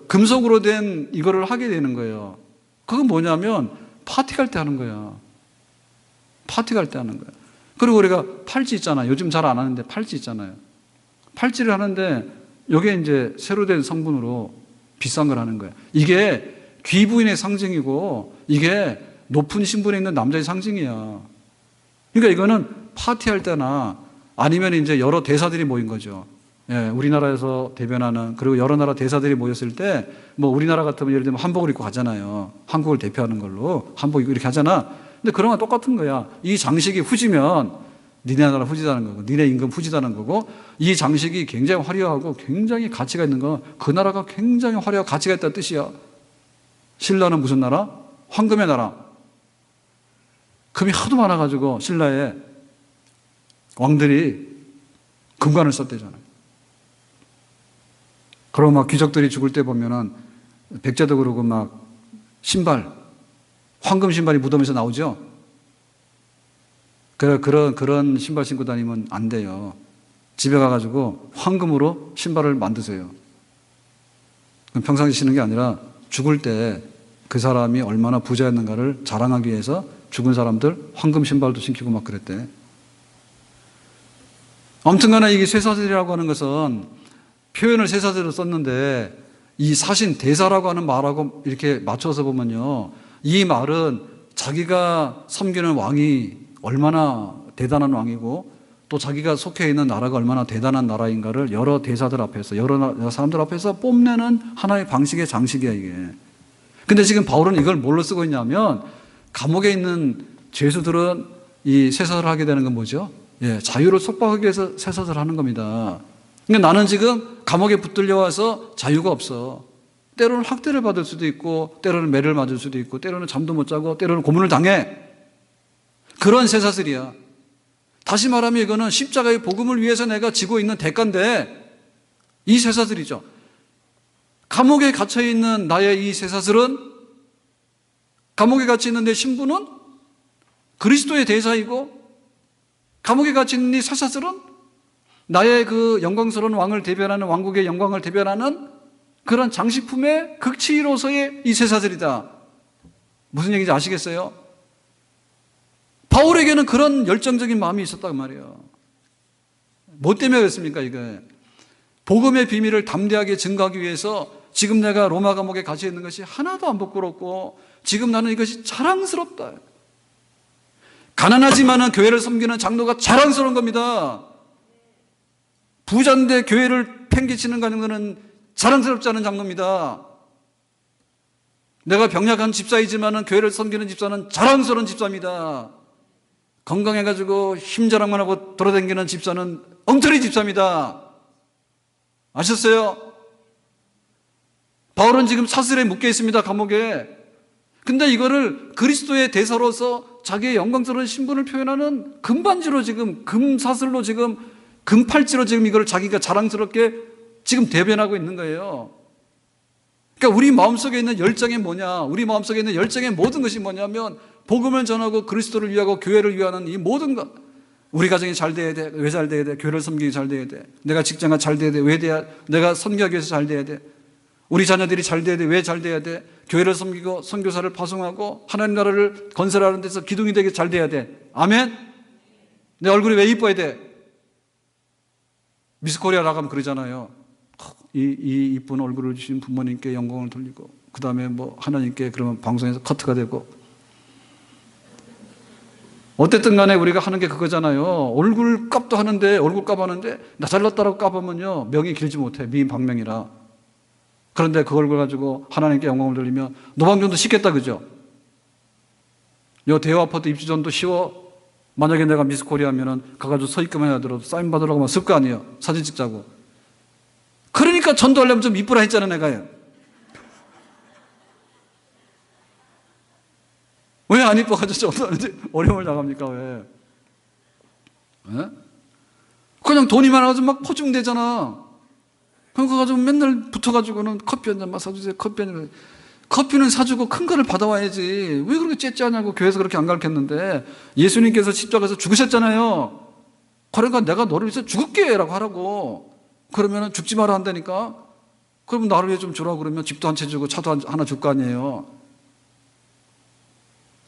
금속으로 된 이거를 하게 되는 거예요. 그건 뭐냐면 파티 갈 때 하는 거야. 파티 갈 때 하는 거야. 그리고 우리가 팔찌 있잖아요. 요즘 잘 안 하는데 팔찌 있잖아요. 팔찌를 하는데 이게 이제 새로 된 성분으로 비싼 걸 하는 거야. 이게 귀부인의 상징이고 이게 높은 신분에 있는 남자의 상징이야. 그러니까 이거는 파티할 때나 아니면 이제 여러 대사들이 모인 거죠. 예, 우리나라에서 대변하는, 그리고 여러 나라 대사들이 모였을 때, 뭐 우리나라 같으면 예를 들면 한복을 입고 가잖아요. 한국을 대표하는 걸로 한복 입고 이렇게 하잖아. 근데 그런 건 똑같은 거야. 이 장식이 후지면 니네 나라 후지다는 거고, 니네 임금 후지다는 거고, 이 장식이 굉장히 화려하고 굉장히 가치가 있는 건 그 나라가 굉장히 화려하고 가치가 있다는 뜻이야. 신라는 무슨 나라? 황금의 나라. 금이 하도 많아가지고 신라에 왕들이 금관을 썼대잖아요. 그리고 막 귀족들이 죽을 때 보면은 백제도 그러고 막 신발, 황금 신발이 무덤에서 나오죠. 그런 신발 신고 다니면 안 돼요. 집에 가가지고 황금으로 신발을 만드세요. 평상시 신는 게 아니라 죽을 때 그 사람이 얼마나 부자였는가를 자랑하기 위해서 죽은 사람들 황금 신발도 신기고 막 그랬대. 아무튼 간에 이게 쇠사슬이라고 하는 것은 표현을 쇠사슬로 썼는데 이 사신 대사라고 하는 말하고 이렇게 맞춰서 보면요. 이 말은 자기가 섬기는 왕이 얼마나 대단한 왕이고 또 자기가 속해 있는 나라가 얼마나 대단한 나라인가를 여러 대사들 앞에서 여러 사람들 앞에서 뽐내는 하나의 방식의 장식이야 이게. 근데 지금 바울은 이걸 뭘로 쓰고 있냐면 감옥에 있는 죄수들은 이 쇠사슬을 하게 되는 건 뭐죠? 예, 자유를 속박하기 위해서 쇠사슬을 하는 겁니다. 그러니까 나는 지금 감옥에 붙들려 와서 자유가 없어. 때로는 학대를 받을 수도 있고 때로는 매를 맞을 수도 있고 때로는 잠도 못 자고 때로는 고문을 당해. 그런 쇠사슬이야. 다시 말하면 이거는 십자가의 복음을 위해서 내가 지고 있는 대가인데 이 쇠사슬이죠. 감옥에 갇혀있는 나의 이 쇠사슬은 감옥에 갇혀있는 내 신분은 그리스도의 대사이고 감옥에 갇혀있는 이 쇠사슬은 나의 그 영광스러운 왕을 대변하는 왕국의 영광을 대변하는 그런 장식품의 극치로서의 이 쇠사슬이다. 무슨 얘기인지 아시겠어요? 바울에게는 그런 열정적인 마음이 있었단 말이에요. 뭐 때문에 그랬습니까? 이게 복음의 비밀을 담대하게 증거하기 위해서 지금 내가 로마 감옥에 갇혀 있는 것이 하나도 안 부끄럽고 지금 나는 이것이 자랑스럽다. 가난하지만은 교회를 섬기는 장로가 자랑스러운 겁니다. 부자인데 교회를 팽개치는 장로는 자랑스럽지 않은 장로입니다. 내가 병약한 집사이지만은 교회를 섬기는 집사는 자랑스러운 집사입니다. 건강해가지고 힘자랑만 하고 돌아다니는 집사는 엉터리 집사입니다. 아셨어요? 바울은 지금 사슬에 묶여 있습니다, 감옥에. 근데 이거를 그리스도의 대사로서 자기의 영광스러운 신분을 표현하는 금반지로 지금, 금사슬로 지금, 금팔찌로 지금 이걸 자기가 자랑스럽게 지금 대변하고 있는 거예요. 그러니까 우리 마음속에 있는 열정이 뭐냐? 우리 마음속에 있는 열정의 모든 것이 뭐냐면 복음을 전하고 그리스도를 위하고 교회를 위하는 이 모든 것. 우리 가정이 잘 돼야 돼. 왜 잘 돼야 돼? 교회를 섬기기 잘 돼야 돼. 내가 직장가 잘 돼야 돼. 왜 돼야? 내가 섬기기 위해서 잘 돼야 돼. 우리 자녀들이 잘 돼야 돼. 왜 잘 돼야 돼? 교회를 섬기고 선교사를 파송하고 하나님 나라를 건설하는 데서 기둥이 되게 잘 돼야 돼. 아멘? 내 얼굴이 왜 이뻐야 돼? 미스코리아 나가면 그러잖아요. 이 이쁜 얼굴을 주신 부모님께 영광을 돌리고 그 다음에 뭐 하나님께 그러면 방송에서 커트가 되고 어쨌든 간에 우리가 하는 게 그거잖아요. 얼굴 값도 하는데 얼굴 값 하는데 나 잘났다라고 값하면요 명이 길지 못해. 미인 방명이라. 그런데 그 얼굴 가지고 하나님께 영광을 돌리면 노방전도 쉽겠다 그죠? 요 대화아파트 입주전도 쉬워. 만약에 내가 미스코리아 하면은 가가지고 서 있기만 하더라도 사인 받으라고 하면 습 거 아니에요. 사진 찍자고. 그러니까 전도하려면 좀 이쁘라 했잖아, 내가요. 왜 안 이뻐가지고 전도하는데 어려움을 당합니까, 왜? 예? 그냥 돈이 많아가지고 막 포중되잖아. 그럼 그거 가지고 맨날 붙어가지고는 커피 한 잔만 사주세요, 커피 한 잔. 커피는 사주고 큰 거를 받아와야지. 왜 그렇게 째째하냐고 교회에서 그렇게 안 가르쳤는데 예수님께서 십자가에서 죽으셨잖아요. 그러니까 내가 너를 위해서 죽을게 라고 하라고. 그러면 죽지 마라 한다니까. 그러면 나를 위해 좀 주라고 그러면 집도 한 채 주고 차도 하나 줄 거 아니에요.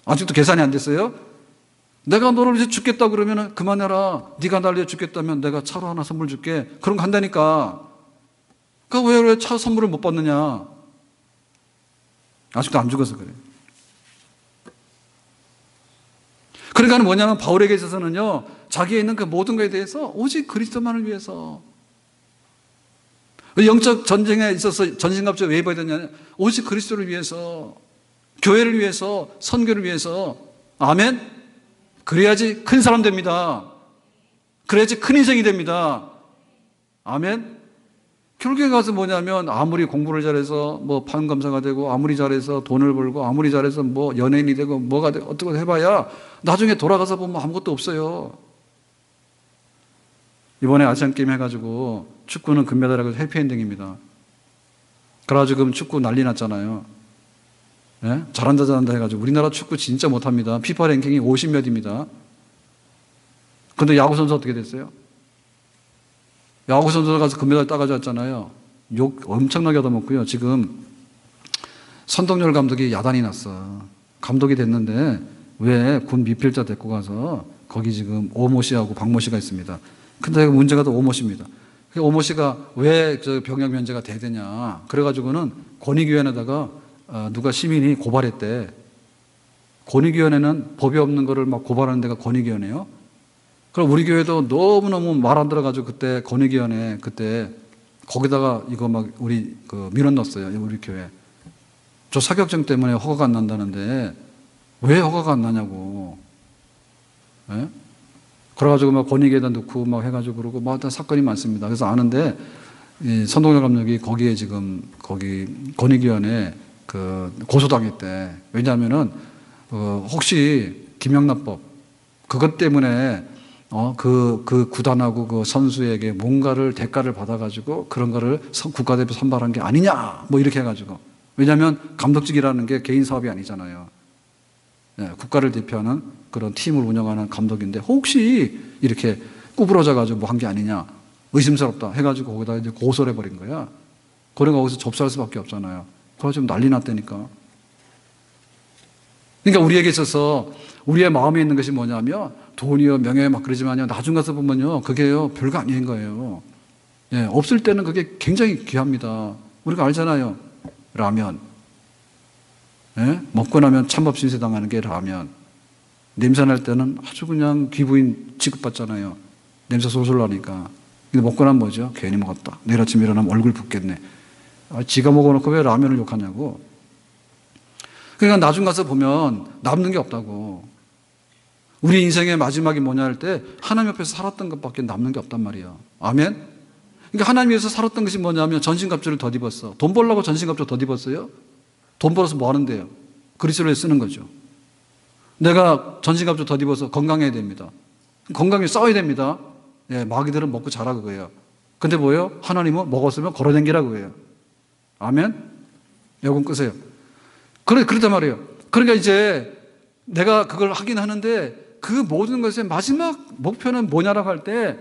아직도 계산이 안 됐어요? 내가 너를 위해서 죽겠다 그러면 그만해라. 네가 나를 위해 죽겠다면 내가 차로 하나 선물 줄게. 그런 거 한다니까. 그러니까 왜 차 선물을 못 받느냐. 아직도 안 죽어서 그래요. 그러니까 뭐냐면 바울에게 있어서는요, 자기에 있는 그 모든 것에 대해서 오직 그리스도만을 위해서. 영적 전쟁에 있어서 전신갑주를 왜 입어야 되냐? 오직 그리스도를 위해서, 교회를 위해서, 선교를 위해서. 아멘? 그래야지 큰 사람 됩니다. 그래야지 큰 인생이 됩니다. 아멘? 결국에 가서 뭐냐면 아무리 공부를 잘해서 뭐 판검사가 되고 아무리 잘해서 돈을 벌고 아무리 잘해서 뭐 연예인이 되고 뭐가 되고 어떻게 해봐야 나중에 돌아가서 보면 아무것도 없어요. 이번에 아시안게임 해가지고 축구는 금메달하고 해피엔딩입니다. 그래가지고 지금 축구 난리 났잖아요. 예? 잘한다 해가지고 우리나라 축구 진짜 못합니다. 피파 랭킹이 50몇입니다. 근데 야구 선수 어떻게 됐어요? 야구 선수가 가서 금메달 따가져왔잖아요. 욕 엄청나게 얻어먹고요. 지금 선동열 감독이 야단이 났어. 감독이 됐는데 왜 군 미필자 데리고 가서 거기 지금 오모 씨하고 박모 씨가 있습니다. 근데 문제가 또 오모 씨입니다. 오모 씨가 왜 저 병역 면제가 되느냐. 그래가지고는 권익위원회에다가 누가 시민이 고발했대. 권익위원회는 법이 없는 거를 막 고발하는 데가 권익위원회요. 그럼 우리 교회도 너무너무 말 안 들어가지고 그때 권익위원회 그때 거기다가 이거 막 우리 그 민원 넣었어요. 우리 교회. 저 사격증 때문에 허가가 안 난다는데 왜 허가가 안 나냐고. 예? 그래가지고 막 권익위에다 넣고 막 해가지고 그러고 막 사건이 많습니다. 그래서 아는데 이 선동열 감독이 거기에 지금 거기 권익위원회 그 고소당했대. 왜냐하면은 혹시 김영란법 그것 때문에 그 구단하고 그 선수에게 뭔가를 대가를 받아가지고 그런 거를 국가대표 선발한 게 아니냐 뭐 이렇게 해가지고. 왜냐하면 감독직이라는 게 개인 사업이 아니잖아요. 네, 국가를 대표하는 그런 팀을 운영하는 감독인데 혹시 이렇게 구부러져가지고 뭐 한 게 아니냐 의심스럽다 해가지고 거기다 이제 고소를 해버린 거야. 그러니까 거기서 접수할 수밖에 없잖아요. 그래가지고 난리 났다니까. 그러니까 우리에게 있어서 우리의 마음에 있는 것이 뭐냐면 돈이요 명예요 막 그러지만요 나중 가서 보면요 그게요 별거 아닌 거예요. 예, 없을 때는 그게 굉장히 귀합니다. 우리가 알잖아요. 라면. 예? 먹고 나면 찬밥 신세 당하는 게 라면. 냄새 날 때는 아주 그냥 귀부인 취급받잖아요. 냄새 솔솔 나니까. 근데 먹고 나면 뭐죠? 괜히 먹었다. 내일 아침에 일어나면 얼굴 붓겠네. 지가 먹어놓고 왜 라면을 욕하냐고. 그러니까 나중 가서 보면 남는 게 없다고. 우리 인생의 마지막이 뭐냐 할 때 하나님 옆에서 살았던 것밖에 남는 게 없단 말이야. 아멘? 그러니까 하나님 위해서 살았던 것이 뭐냐면 전신갑주를 덧입었어. 돈 벌려고 전신갑주 덧입었어요? 돈 벌어서 뭐 하는데요? 그리스도를 쓰는 거죠. 내가 전신갑주 덧입어서 건강해야 됩니다. 건강에 싸워야 됩니다. 예, 마귀들은 먹고 자라 그거예요. 근데 뭐예요? 하나님은 먹었으면 걸어댕기라고 해요. 아멘? 여러분 끄세요. 그렇단 말이에요. 그러니까 이제 내가 그걸 하긴 하는데 그 모든 것의 마지막 목표는 뭐냐라고 할 때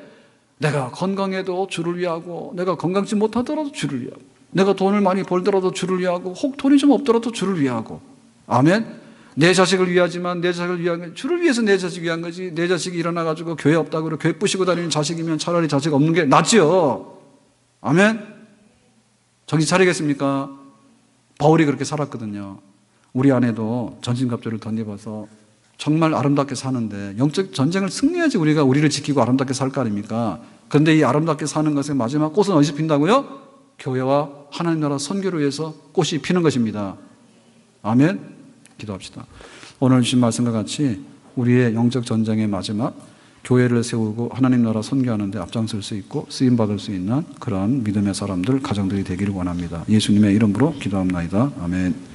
내가 건강해도 주를 위하고 내가 건강치 못하더라도 주를 위하고 내가 돈을 많이 벌더라도 주를 위하고 혹 돈이 좀 없더라도 주를 위하고. 아멘? 내 자식을 위하지만 내 자식을 위한 건 주를 위해서 내 자식 위한 거지. 내 자식이 일어나가지고 교회 없다고 그러고 교회 뿌시고 다니는 자식이면 차라리 자식 없는 게 낫지요. 아멘? 정신 차리겠습니까? 바울이 그렇게 살았거든요. 우리 안에도 전신갑주를 덧입어서 정말 아름답게 사는데 영적 전쟁을 승리해야지 우리가 우리를 지키고 아름답게 살 거 아닙니까? 그런데 이 아름답게 사는 것의 마지막 꽃은 어디서 핀다고요? 교회와 하나님 나라 선교를 위해서 꽃이 피는 것입니다. 아멘? 기도합시다. 오늘 주신 말씀과 같이 우리의 영적 전쟁의 마지막 교회를 세우고 하나님 나라 선교하는데 앞장설 수 있고 쓰임받을 수 있는 그런 믿음의 사람들, 가정들이 되기를 원합니다. 예수님의 이름으로 기도합나이다. 아멘.